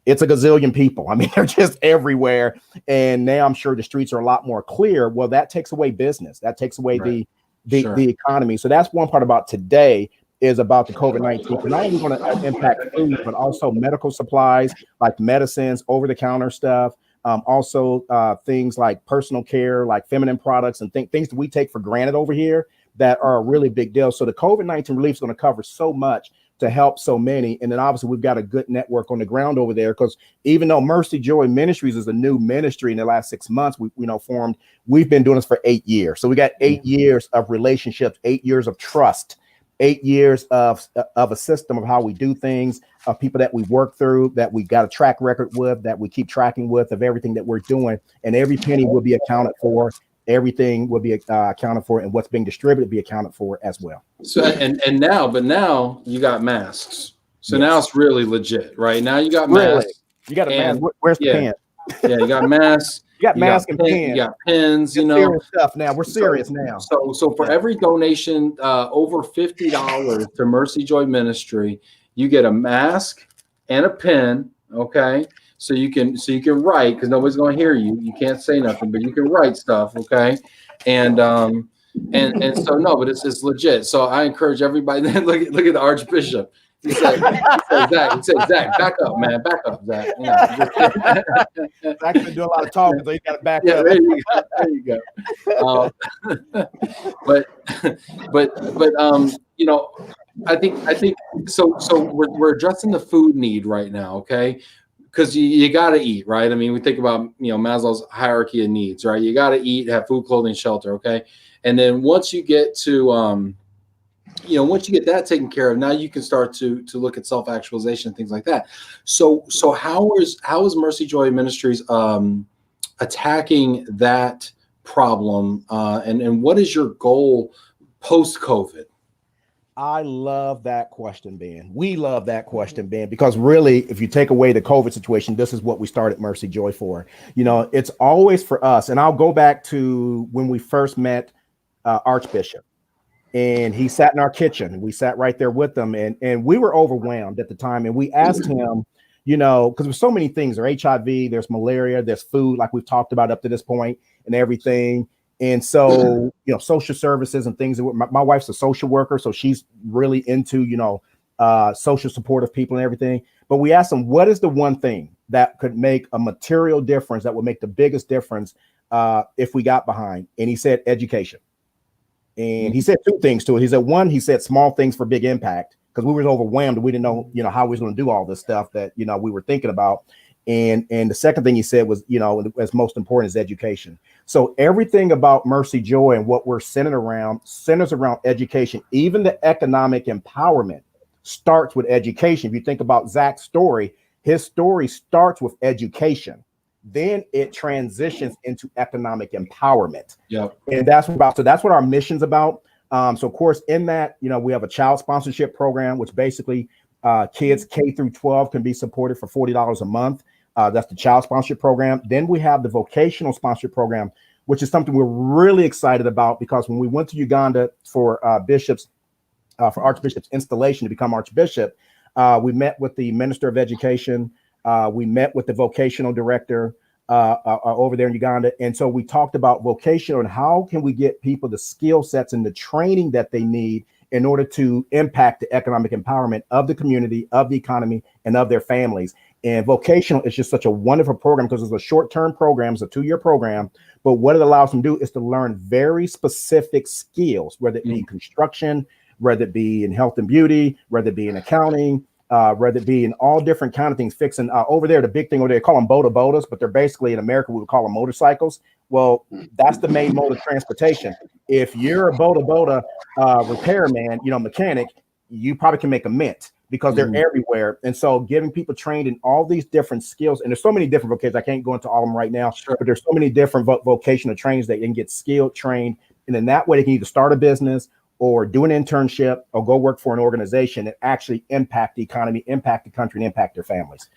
It's a gazillion people. I mean, they're just everywhere. And now I'm sure the streets are a lot more clear. Well, that takes away business. That takes away Right. the economy. So that's one part about today is about the COVID-19. Not only going to impact food, but also medical supplies like medicines, over-the-counter stuff. Also things like personal care, like feminine products and things that we take for granted over here that are a really big deal. So the COVID-19 relief is going to cover so much to help so many. And then obviously we've got a good network on the ground over there because even though Mercy Joy Ministries is a new ministry in the last 6 months, we formed, we've been doing this for 8 years. So we got 8 years of relationships, 8 years of trust, 8 years of a system of how we do things, of people that we work through, that we got a track record with, that we keep tracking with, of everything that we're doing. And every penny will be accounted for. Everything will be accounted for, and what's being distributed be accounted for as well. So but now you got masks. So Yes. now it's really legit, right? Now you got Really? masks. You got a And- mask. Where's the yeah. pen? Yeah, you got masks. You got mask and pen. You got pins. You know, Serious stuff now. We're serious now. So for every donation over $50 to Mercy Joy Ministry, you get a mask and a pen. Okay, so you can write because nobody's going to hear you. You can't say nothing, but you can write stuff. Okay, and so no, but it's legit. So I encourage everybody. Look at the Archbishop. He said, Zach, back up, man. Back up, Zach. You know, Zach can do a lot of talking, so you got to back up. there you go. But I think so we're addressing the food need right now, okay? Because you got to eat, right? I mean, we think about Maslow's hierarchy of needs, right? You got to eat, have food, clothing, shelter, okay? And then once you get to once you get that taken care of, now you can start to look at self-actualization and things like that. So how is Mercy Joy Ministries attacking that problem? And what is your goal post-COVID? I love that question, Ben. We love that question, Ben, because really, if you take away the COVID situation, this is what we started Mercy Joy for. It's always for us. And I'll go back to when we first met Archbishop. And he sat in our kitchen. We sat right there with him, and we were overwhelmed at the time. And we asked him, because there's so many things. There's HIV, there's malaria, there's food, like we've talked about up to this point, and everything. And so, social services and things. My wife's a social worker, so she's really into, social support of people and everything. But we asked him, what is the one thing that could make a material difference, that would make the biggest difference if we got behind? And he said education. And he said two things to it. He said, one, he said small things for big impact, because we were overwhelmed. We didn't know, how we was going to do all this stuff that, we were thinking about. And the second thing he said was, as most important is education. So everything about Mercy Joy and what we're centers around education. Even the economic empowerment starts with education. If you think about Zach's story, his story starts with education. Then it transitions into economic empowerment. Yeah. And that's what our mission's about. So of course, in that, we have a child sponsorship program, which basically kids K through 12 can be supported for $40 a month. That's the child sponsorship program. Then we have the vocational sponsorship program, which is something we're really excited about, because when we went to Uganda for Archbishop's installation to become Archbishop, we met with the Minister of Education. We met with the vocational director over there in Uganda. And so we talked about vocational and how can we get people the skill sets and the training that they need in order to impact the economic empowerment of the community, of the economy, and of their families. And vocational is just such a wonderful program because it's a short-term program, it's a 2-year program. But what it allows them to do is to learn very specific skills, whether it be construction, whether it be in health and beauty, whether it be in accounting, whether it be in all different kind of things, fixing over there, the big thing over there, they call them bodas, but they're basically, in America, we would call them motorcycles. Well, that's the main mode of transportation. If you're a boda repairman, mechanic, you probably can make a mint because they're everywhere. And so giving people trained in all these different skills, and there's so many different vocations, I can't go into all of them right now, but there's so many different vocational trainings that can get skilled, trained, and then that way they can either start a business or do an internship or go work for an organization that actually impact the economy, impact the country, and impact their families.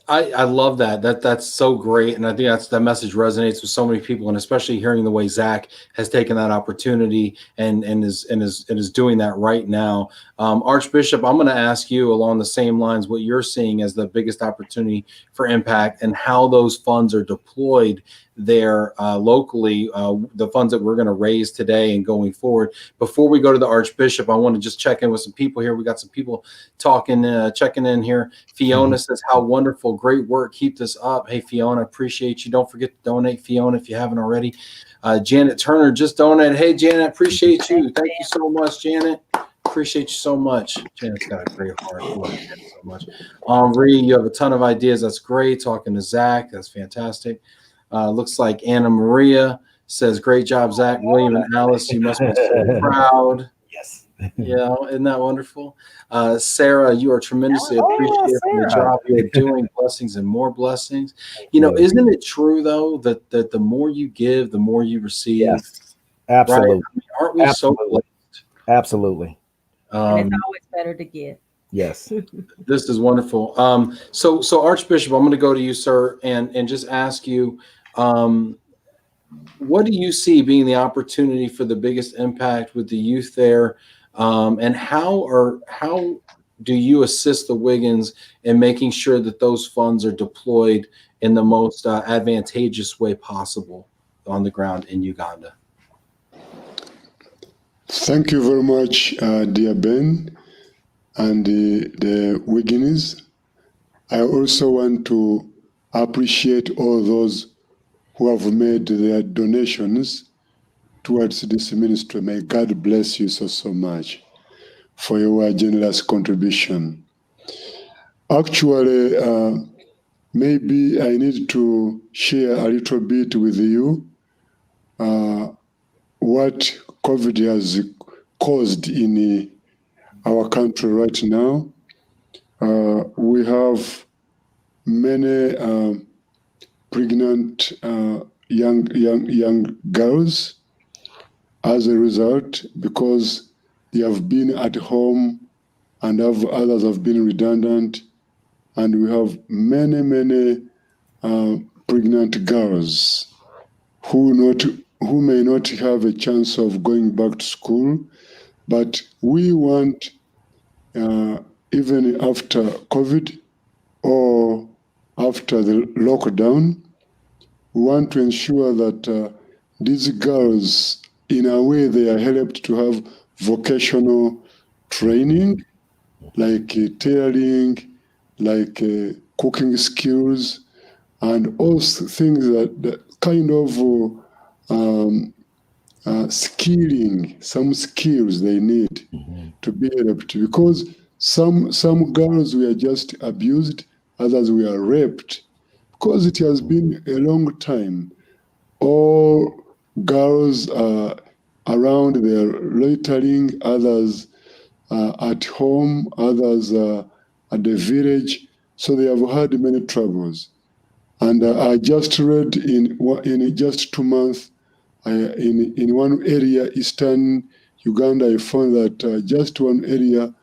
I love that. That's so great. And I think that message resonates with so many people, and especially hearing the way Zach has taken that opportunity and is doing that right now. Archbishop, I'm going to ask you along the same lines what you're seeing as the biggest opportunity for impact and how those funds are deployed there locally, the funds that we're going to raise today and going forward. Before we go to the Archbishop, I want to just check in with some people here. We got some people talking, checking in here. Fiona says, how wonderful, great work, keep this up. Hey, Fiona, appreciate you. Don't forget to donate, Fiona, if you haven't already. Janet Turner just donated. Hey, Janet, appreciate you. Thank you so much, Janet. Appreciate you so much. Janet's got a great heart. I love Janet so much. Henri, you have a ton of ideas. That's great. Talking to Zach, that's fantastic. Looks like Anna Maria says, great job, Zach, William, and Alice. You must be so proud. Yes. Yeah, isn't that wonderful? Sarah, you are tremendously appreciated for the job you're doing. Blessings and more blessings. You know, isn't it true, though, that the more you give, the more you receive? Yes, absolutely. Right? I mean, aren't we so blessed? Absolutely. And it's always better to give. Yes. This is wonderful. So Archbishop, I'm going to go to you, sir, and just ask you, what do you see being the opportunity for the biggest impact with the youth there? And how do you assist the Wiggins in making sure that those funds are deployed in the most advantageous way possible on the ground in Uganda? Thank you very much, dear Ben and the Wiggins. I also want to appreciate all those who have made their donations towards this ministry. May God bless you so much for your generous contribution. Actually, maybe I need to share a little bit with you what COVID has caused in our country right now. We have many pregnant young girls as a result, because they have been at home and others have been redundant, and we have many pregnant girls who may not have a chance of going back to school. But we want, even after COVID or after the lockdown, we want to ensure that these girls, in a way, they are helped to have vocational training, like tailoring, like cooking skills, and all things that kind of skilling, some skills they need to be helped. Because some girls were just abused, others were raped, because it has been a long time. All girls are around, they're loitering, others at home, others at the village. So they have had many troubles. And I just read in just 2 months, in one area, eastern Uganda, I found that just one area,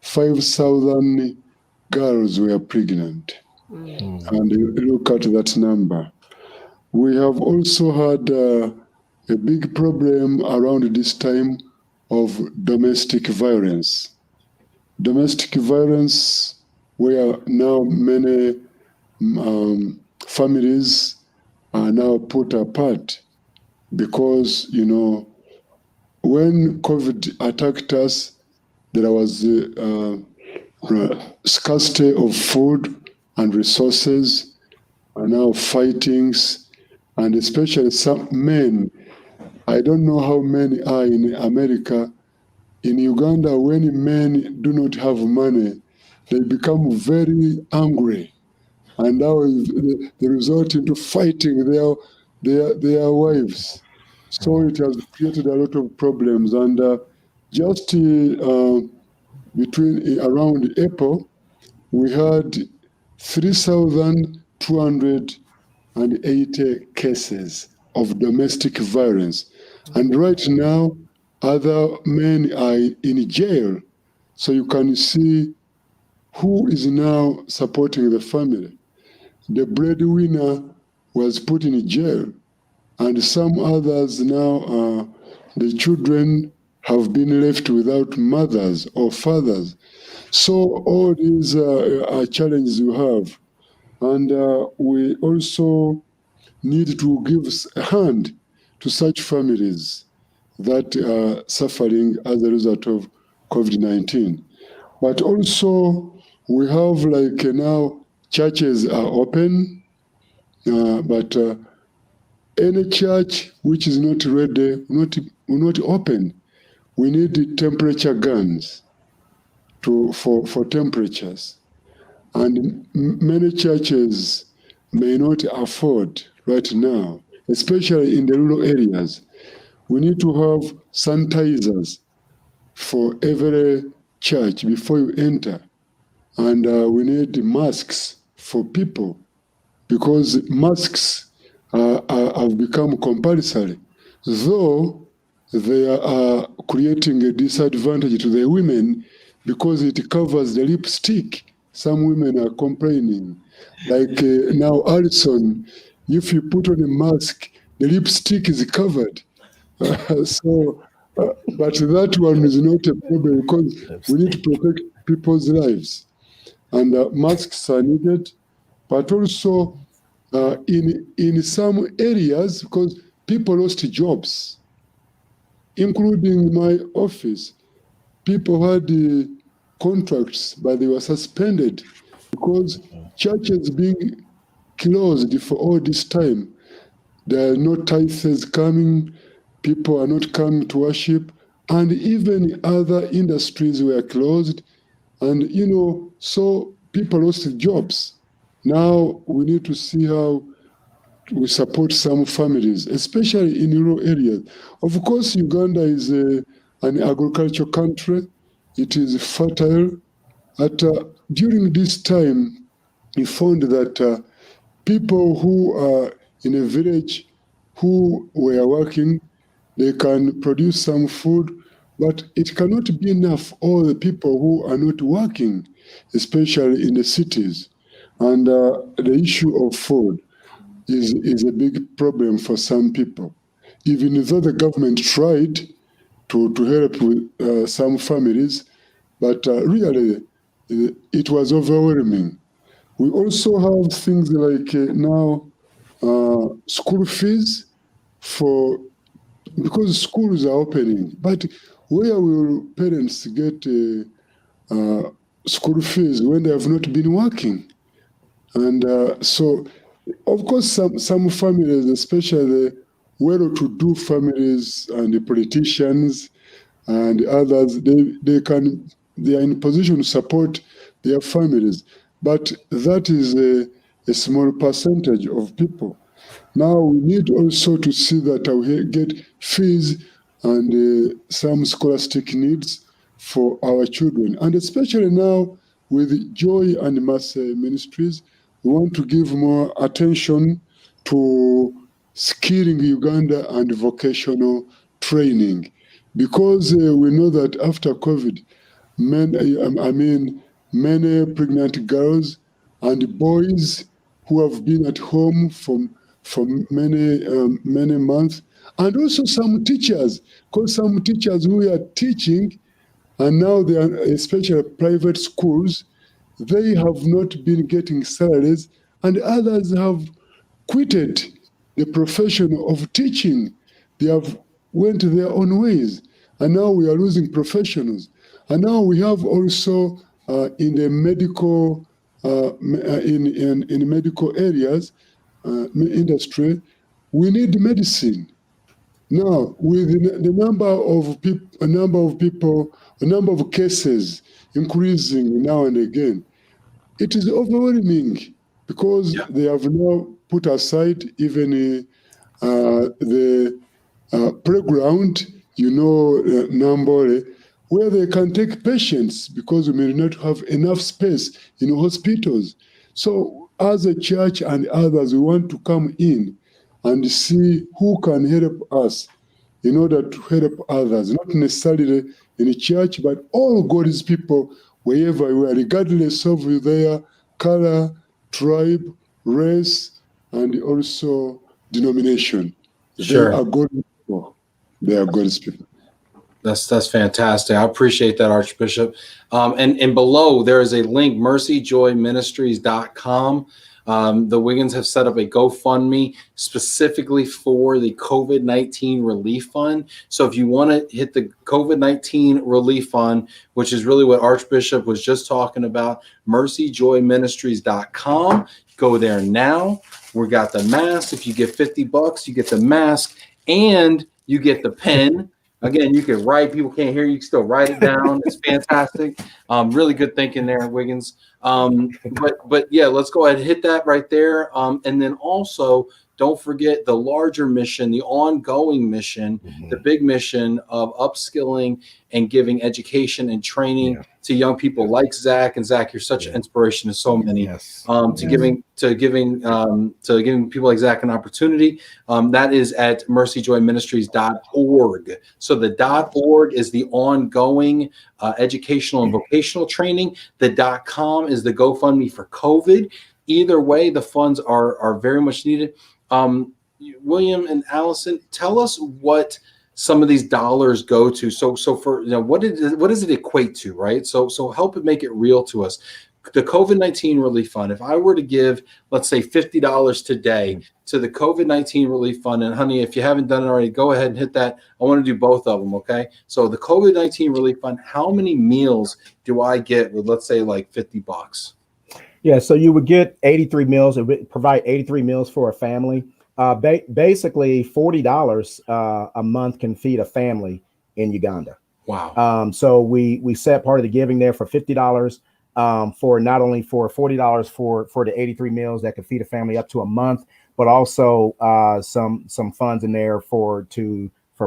5,000 girls were pregnant. And you look at that number. We have also had a big problem around this time of domestic violence. Domestic violence, where now many families are now put apart, because, you know, when COVID attacked us, there was scarcity of food and resources, and now fightings, and especially some men. I don't know how many are in America. In Uganda, when men do not have money, they become very angry, and now they resort into fighting their wives. So it has created a lot of problems. And just around April, we had 3,280 cases of domestic violence. And right now, other men are in jail. So you can see who is now supporting the family. The breadwinner was put in jail, and some others now, the children have been left without mothers or fathers. So all these are challenges you have. And we also need to give a hand to such families that are suffering as a result of COVID-19. But also we have like now churches are open, but any church which is not ready will not open. We need temperature guns for temperatures. And many churches may not afford right now, especially in the rural areas. We need to have sanitizers for every church before you enter. And we need masks for people, because masks have become compulsory, though they are creating a disadvantage to the women because it covers the lipstick. Some women are complaining. Like now, Alison, if you put on a mask, the lipstick is covered. But that one is not a problem because we need to protect people's lives. And masks are needed, but also in some areas, because people lost jobs, including my office. People had contracts, but they were suspended because churches being closed for all this time. There are no tithes coming, people are not coming to worship, and even other industries were closed. And, so people lost jobs. Now we need to see how we support some families, especially in rural areas. Of course, Uganda is an agricultural country. It is fertile. During this time, we found that people who are in a village who were working, they can produce some food, but it cannot be enough for all the people who are not working, especially in the cities. And the issue of food is a big problem for some people. Even though the government tried to help with some families, but really it was overwhelming. We also have things like now school fees because schools are opening. But where will parents get school fees when they have not been working? And so, of course, some families, especially the well-to-do families and the politicians and others, they are in position to support their families. But that is a small percentage of people. Now we need also to see that we get fees and some scholastic needs for our children. And especially now with Joy and Mercy Ministries, we want to give more attention to skilling Uganda and vocational training, because we know that after COVID, many pregnant girls and boys who have been at home for many months, and also some teachers, because some teachers who are teaching, and now they are, especially private schools, they have not been getting salaries, and others have quitted the profession of teaching. They have went their own ways, and now we are losing professionals. And now we have also in the medical in medical areas, industry, we need medicine. Now, with the number of cases increasing now and again, it is overwhelming, because they have now put aside even the playground, Nambole, where they can take patients, because we may not have enough space in hospitals. So as a church and others, we want to come in and see who can help us in order to help others, not necessarily in a church, but all God's people, wherever you are, regardless of their color, tribe, race, and also denomination. Sure. They are God's people. They are God's people. That's fantastic. I appreciate that, Archbishop. And below there is a link, mercyjoyministries.com. The Wiggins have set up a GoFundMe specifically for the COVID-19 relief fund. So if you want to hit the COVID-19 relief fund, which is really what Archbishop was just talking about, mercyjoyministries.com. Go there now. We got the mask. If you get $50, you get the mask and you get the pen. Again, you can write. People can't hear you. You can still write it down. It's fantastic. Really good thinking there, Wiggins. But yeah, let's go ahead and hit that right there. And then also, don't forget the larger mission, the ongoing mission, the big mission of upskilling and giving education and training to young people like Zach. And Zach, you're such an inspiration to so many. Giving people like Zach an opportunity. That is at mercyjoyministries.org. So the .org is the ongoing educational and vocational training. The .com is the GoFundMe for COVID. Either way, the funds are very much needed. William and Allyson, tell us what some of these dollars go to. So for what does it equate to, right? So help it make it real to us. The COVID-19 relief fund. If I were to give, let's say, $50 today to the COVID-19 relief fund, and honey, if you haven't done it already, go ahead and hit that. I want to do both of them. Okay. So the COVID-19 relief fund. How many meals do I get with, let's say, like $50? Yeah, so you would get 83 meals. It would provide 83 meals for a family. Basically, $40 a month can feed a family in Uganda. Wow. So we set part of the giving there for $50 for not only for $40 for the 83 meals that could feed a family up to a month, but also some funds in there for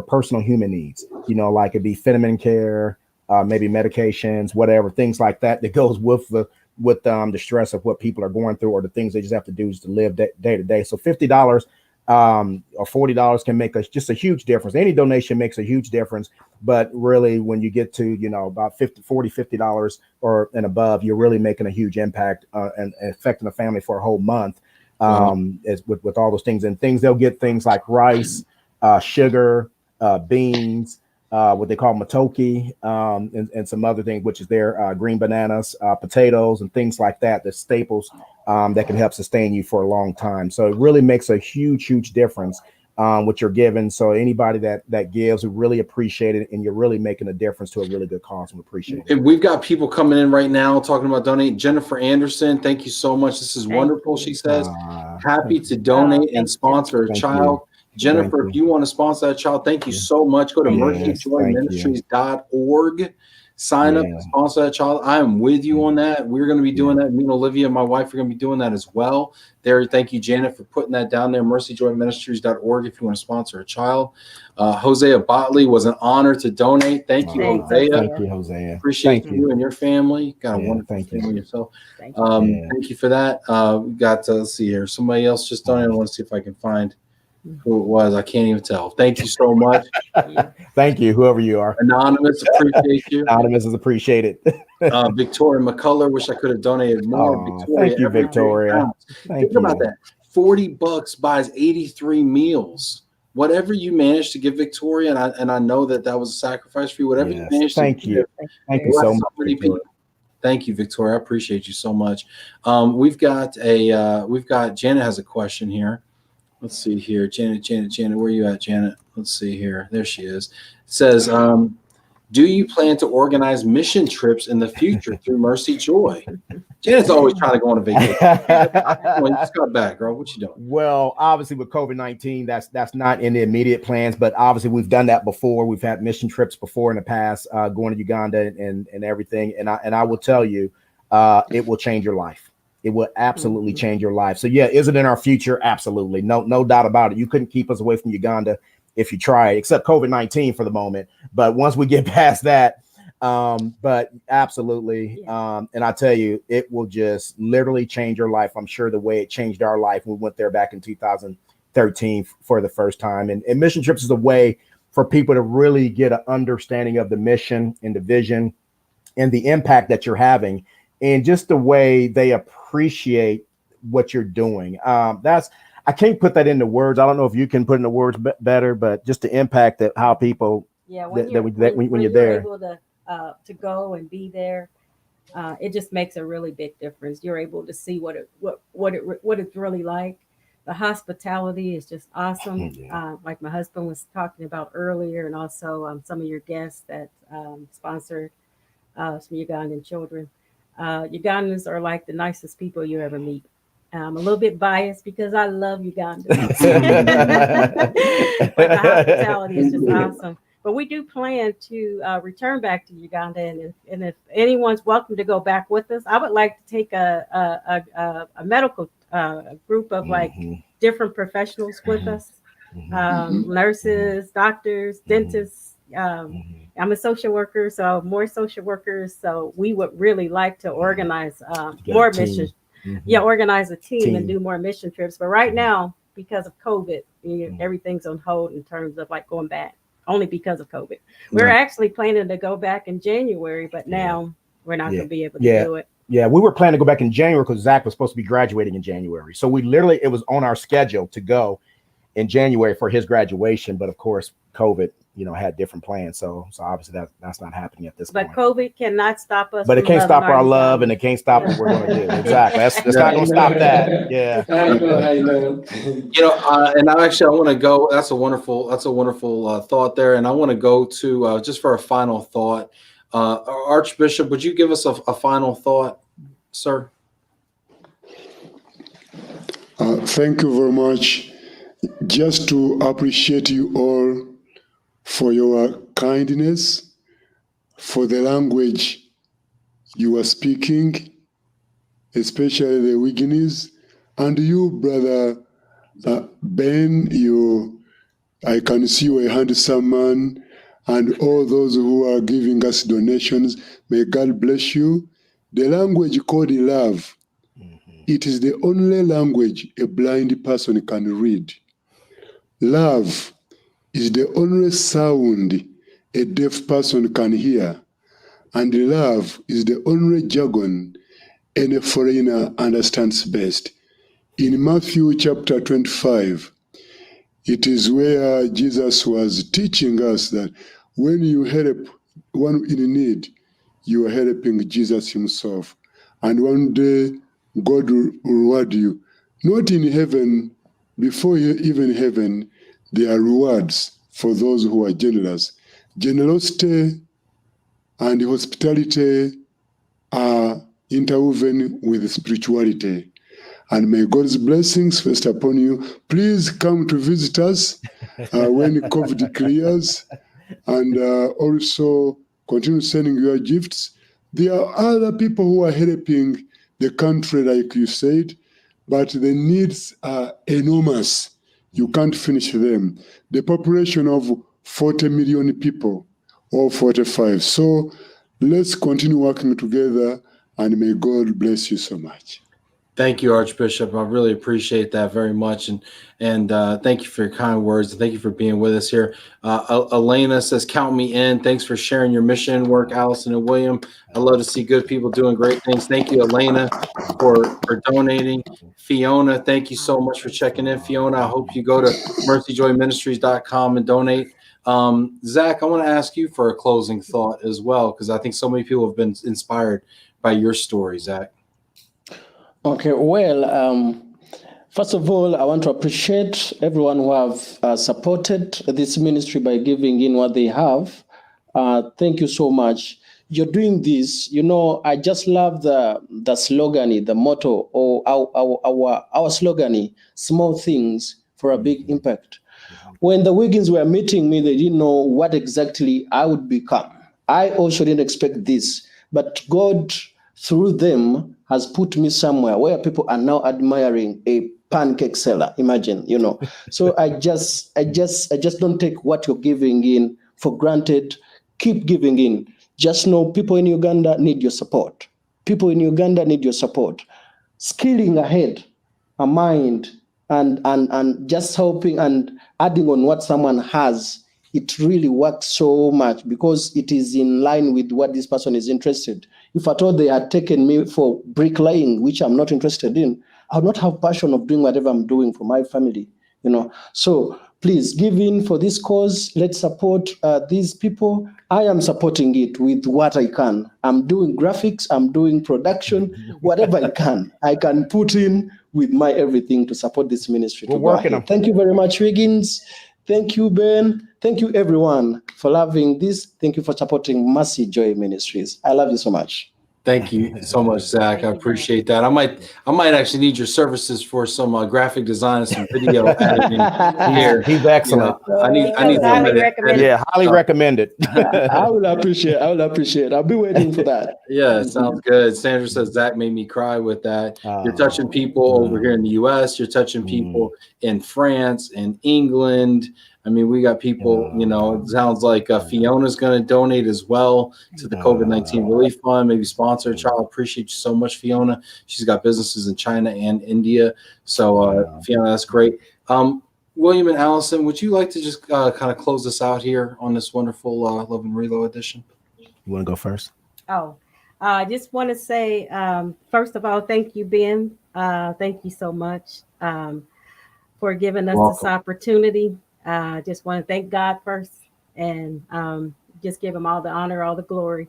personal human needs. Like it'd be vitamin care, maybe medications, whatever, things like that goes with the stress of what people are going through or the things they just have to do to live day to day. So $50 or $40 can make just a huge difference. Any donation makes a huge difference, but really when you get to, about $50 or and above, you're really making a huge impact and affecting the family for a whole month. With all those things and things, they'll get things like rice, sugar, beans, what they call matoke, and some other things, which is their green bananas, potatoes, and things like that. The staples that can help sustain you for a long time. So it really makes a huge difference what you're giving. So anybody that gives, we really appreciate it, and you're really making a difference to a really good cause. We appreciate it. And we've got people coming in right now talking about donate. Jennifer Anderson, thank you so much. This is wonderful. She says, happy to donate and sponsor a child. Jennifer, if you want to sponsor that child, thank you so much. Go to mercyjoyministries.org. Sign up to sponsor that child. I am with you on that. We're going to be doing that. Me and Olivia, my wife, are going to be doing that as well. There, thank you, Janet, for putting that down there. mercyjoyministries.org if you want to sponsor a child. Hosea Botley, was an honor to donate. Thank you, Hosea. Thank you, Hosea. Appreciate you and your family. Got a wonderful family yourself. Thank you for that. We got let's see here. Somebody else just donated. I want to see if I can find who it was. I can't even tell. Thank you so much. Thank you, whoever you are. Anonymous, appreciate you. Anonymous is appreciated. Victoria McCullough, wish I could have donated more. Victoria, thank you, Victoria. Think about that. $40 buys 83 meals. Whatever you managed to give Victoria, and I know that was a sacrifice for you. Whatever you managed to give. Thank you so much. Thank you, Victoria. I appreciate you so much. We've got Janet has a question here. Let's see here. Janet, where are you at, Janet? Let's see here. There she is. It says, do you plan to organize mission trips in the future through Mercy Joy? Janet's always trying to go on a vacation. You just got back, girl. What you doing? Well, obviously with COVID-19, that's not in the immediate plans, but obviously we've done that before. We've had mission trips before in the past, going to Uganda and everything. And I will tell you, it will change your life. It will absolutely change your life. So yeah, is it in our future? Absolutely. No doubt about it. You couldn't keep us away from Uganda if you try, except COVID-19 for the moment. But once we get past that, but absolutely. And I tell you, it will just literally change your life. I'm sure the way it changed our life when we went there back in 2013 for the first time. And mission trips is a way for people to really get an understanding of the mission and the vision and the impact that you're having, and just the way they appreciate what you're doing. I can't put that into words. I don't know if you can put into words better, but just the impact that how people, when you're there, able to go and be there, it just makes a really big difference. You're able to see what it's really like. The hospitality is just awesome. Like my husband was talking about earlier, and also some of your guests that sponsored some Ugandan children. Ugandans are like the nicest people you ever meet. I'm a little bit biased because I love Uganda. But the hospitality is just awesome. But we do plan to return back to Uganda, and if anyone's welcome to go back with us, I would like to take a medical group of like different professionals with us, nurses, doctors, dentists. I'm a social worker, so more social workers. So we would really like to organize more missions. Organize a team and do more mission trips. But right now, because of COVID, everything's on hold in terms of like going back. Only because of COVID. We're actually planning to go back in January, but now we're not going to be able to do it. Yeah, we were planning to go back in January because Zach was supposed to be graduating in January. So it was on our schedule to go in January for his graduation. But of course, COVID, had different plans. So obviously that's not happening at this point. But COVID cannot stop us. But it can't stop our love, and it can't stop what we're going to do. Exactly. That's not going to stop that. Yeah. I know. And I want to go. That's a wonderful thought there. And I want to go to just for a final thought. Archbishop, would you give us a final thought, sir? Thank you very much. Just to appreciate you all for your kindness, for the language you are speaking, especially the Wiggins, and you, brother Ben. I can see you a handsome man, and all those who are giving us donations. May God bless you. The language called love, it is the only language a blind person can read. Love is the only sound a deaf person can hear. And love is the only jargon any foreigner understands best. In Matthew chapter 25, it is where Jesus was teaching us that when you help one in need, you are helping Jesus himself. And one day, God will reward you. Not in heaven, before even heaven, there are rewards for those who are generous. Generosity and hospitality are interwoven with spirituality. And may God's blessings rest upon you. Please come to visit us when COVID clears, and also continue sending your gifts. There are other people who are helping the country, like you said, but the needs are enormous. You can't finish them. The population of 40 million people, or 45. So let's continue working together, and may God bless you so much. Thank you, Archbishop. I really appreciate that very much. And thank you for your kind words. Thank you for being with us here. Elena says, count me in. Thanks for sharing your mission work, Allyson and William. I love to see good people doing great things. Thank you, Elena, for donating. Fiona, thank you so much for checking in. Fiona, I hope you go to mercyjoyministries.com and donate. Zach, I want to ask you for a closing thought as well, because I think so many people have been inspired by your story, Zach. Okay, well, first of all, I want to appreciate everyone who have supported this ministry by giving in what they have. Thank you so much. You're doing this. I just love the slogan, the motto, or our slogan, small things for a big impact. When the Wiggins were meeting me, they didn't know what exactly I would become. I also didn't expect this, but God, through them, has put me somewhere where people are now admiring a pancake seller. Imagine, So I just don't take what you're giving in for granted. Keep giving in. Just know people in Uganda need your support. People in Uganda need your support. Skilling ahead, a mind, and just helping and adding on what someone has it really works so much because it is in line with what this person is interested. If at all they had taken me for bricklaying, which I'm not interested in, I would not have passion of doing whatever I'm doing for my family, you know. So please give in for this cause. Let's support these people. I am supporting it with what I can. I'm doing graphics, I'm doing production, whatever I can put in with my everything to support this ministry. We're working on. Thank you very much, Wiggins. Thank you, Ben. Thank you, everyone, for loving this. Thank you for supporting Mercy Joy Ministries. I love you so much. Thank you so much, Zach. I appreciate that. I might actually need your services for some graphic design and some video editing here. He's excellent. You know, I need highly recommended. Yeah, highly recommended. I will appreciate. I'll be waiting for that. Yeah, sounds good. Sandra says Zach made me cry with that. You're touching people over here in the US. You're touching people in France and England. I mean, we got people, you know, it sounds like Fiona's going to donate as well to the COVID-19 relief fund, maybe sponsor a child. Appreciate you so much, Fiona. She's got businesses in China and India. So, Fiona, that's great. William and Allison, would you like to just kind of close us out here on this wonderful Love and Reload edition? You want to go first? I just want to say, first of all, thank you, Ben. Thank you so much for giving us this opportunity. Just want to thank God first and just give him all the honor, all the glory.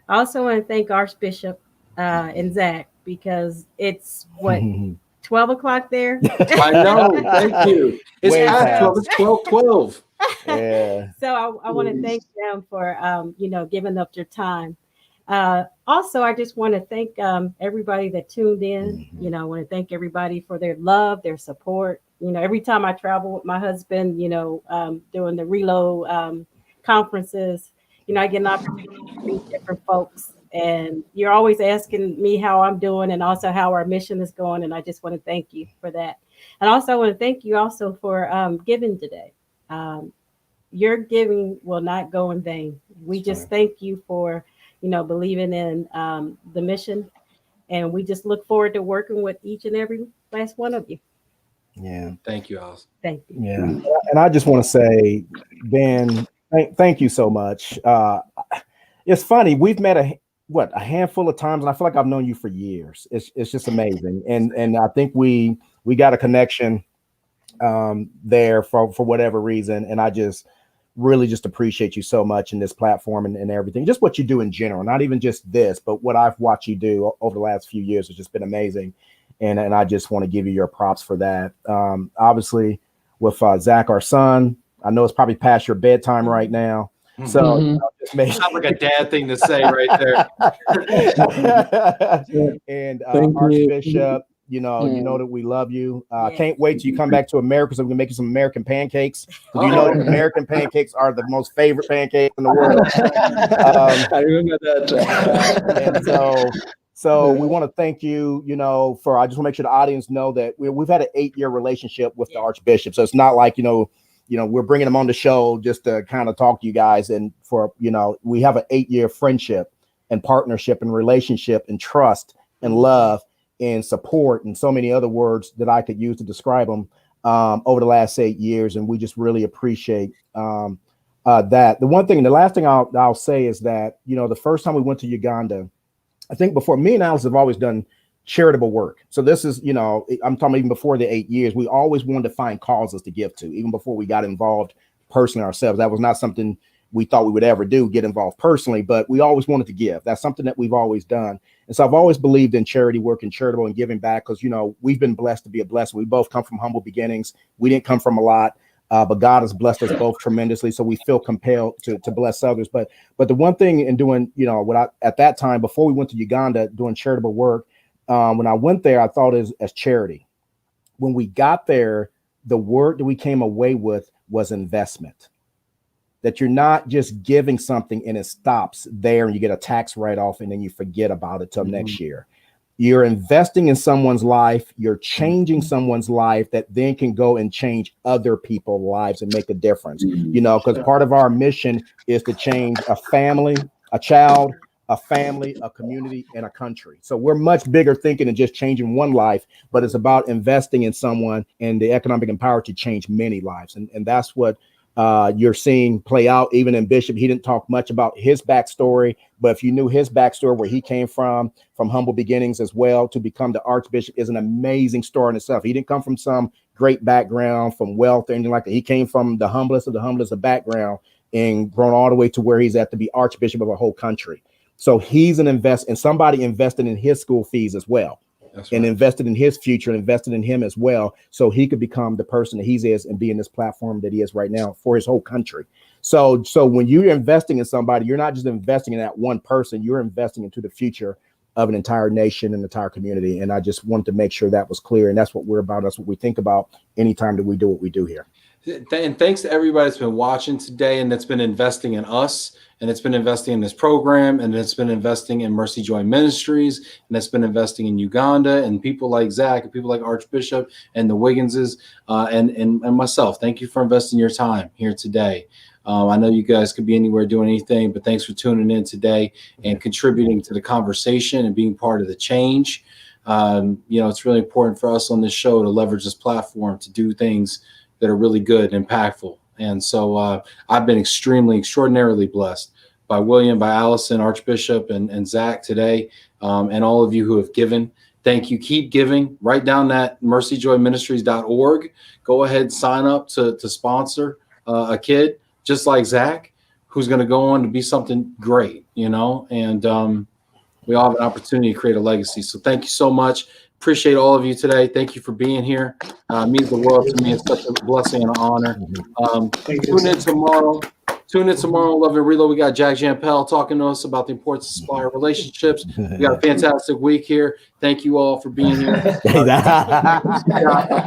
I also want to thank Archbishop and Zach because it's 12 o'clock there. I know. Thank you. It's past 12. It's 12:12. Yeah. So I want to thank them for, giving up your time. Also, I just want to thank everybody that tuned in. You know, I want to thank everybody for their love, their support. You know, every time I travel with my husband, doing the Reload conferences, I get an opportunity to meet different folks. And you're always asking me how I'm doing and also how our mission is going. And I just want to thank you for that. And also I want to thank you also for giving today. Your giving will not go in vain. We just thank you for, believing in the mission. And we just look forward to working with each and every last one of you. Yeah. Thank you, Alison. Thank you. Yeah. And I just want to say, Ben, thank you so much. It's funny. We've met a handful of times, and I feel like I've known you for years. It's just amazing. And I think we got a connection there for whatever reason. And I just really just appreciate you so much in this platform and everything, just what you do in general, not even just this, but what I've watched you do over the last few years has just been amazing. And I just want to give you your props for that. Obviously with Zach, our son, I know it's probably past your bedtime right now. So just sounds like a dad thing to say right there. And Archbishop, you know that we love you. Can't wait till you come back to America so we can make you some American pancakes. You know, American pancakes are the most favorite pancakes in the world. I remember that. And so we want to thank you, for, I just want to make sure the audience know that we've had an 8-year relationship with the Archbishop. So it's not like, we're bringing him on the show just to kind of talk to you guys. And for, we have an 8-year friendship and partnership and relationship and trust and love and support and so many other words that I could use to describe them over the last 8 years. And we just really appreciate that. The last thing I'll say is that, the first time we went to Uganda, I think before, me and Alice have always done charitable work. So this is, I'm talking even before the 8 years, we always wanted to find causes to give to, even before we got involved personally ourselves. That was not something we thought we would ever do, get involved personally, but we always wanted to give. That's something that we've always done. And so I've always believed in charity work and charitable and giving back because, we've been blessed to be a blessing. We both come from humble beginnings. We didn't come from a lot. But God has blessed us both tremendously, so we feel compelled to bless others. But the one thing in doing, at that time before we went to Uganda doing charitable work, when I went there, I thought as charity. When we got there, the word that we came away with was investment. That you're not just giving something and it stops there and you get a tax write-off and then you forget about it till next year. You're investing in someone's life. You're changing someone's life that then can go and change other people's lives and make a difference. Because part of our mission is to change a family, a child, a family, a community, and a country. So we're much bigger thinking than just changing one life, but it's about investing in someone and the economic empowerment to change many lives. And that's what you're seeing play out. Even in Bishop, he didn't talk much about his backstory, but if you knew his backstory, where he came from humble beginnings as well, to become the Archbishop is an amazing story in itself. He didn't come from some great background, from wealth or anything like that. He came from the humblest of background and grown all the way to where he's at to be Archbishop of a whole country. So he's somebody invested in his school fees as well. That's right. And invested in his future and invested in him as well, so he could become the person that he is and be in this platform that he is right now for his whole country. So when you're investing in somebody, you're not just investing in that one person, you're investing into the future of an entire nation and entire community. And I just wanted to make sure that was clear. And that's what we're about. That's what we think about anytime that we do what we do here. And thanks to everybody that's been watching today and that's been investing in us, and it's been investing in this program, and it's been investing in Mercy Joy Ministries, and it's been investing in Uganda, and people like Zach and people like Archbishop and the Wigginses and myself. Thank you for investing your time here today. I know you guys could be anywhere doing anything, but thanks for tuning in today and contributing to the conversation and being part of the change. It's really important for us on this show to leverage this platform to do things that are really good and impactful. And so I've been extraordinarily blessed by William, by Alison, Archbishop, and Zach today, and all of you who have given. Thank you. Keep giving. Write down that mercyjoyministries.org. Go ahead, sign up to sponsor a kid just like Zach, who's going to go on to be something great, and we all have an opportunity to create a legacy. So thank you so much. Appreciate all of you today. Thank you for being here. It means the world to me. It's such a blessing and an honor. Tune in tomorrow. Love and Reload. We got Jack Jampel talking to us about the importance of supplier relationships. We got a fantastic week here. Thank you all for being here.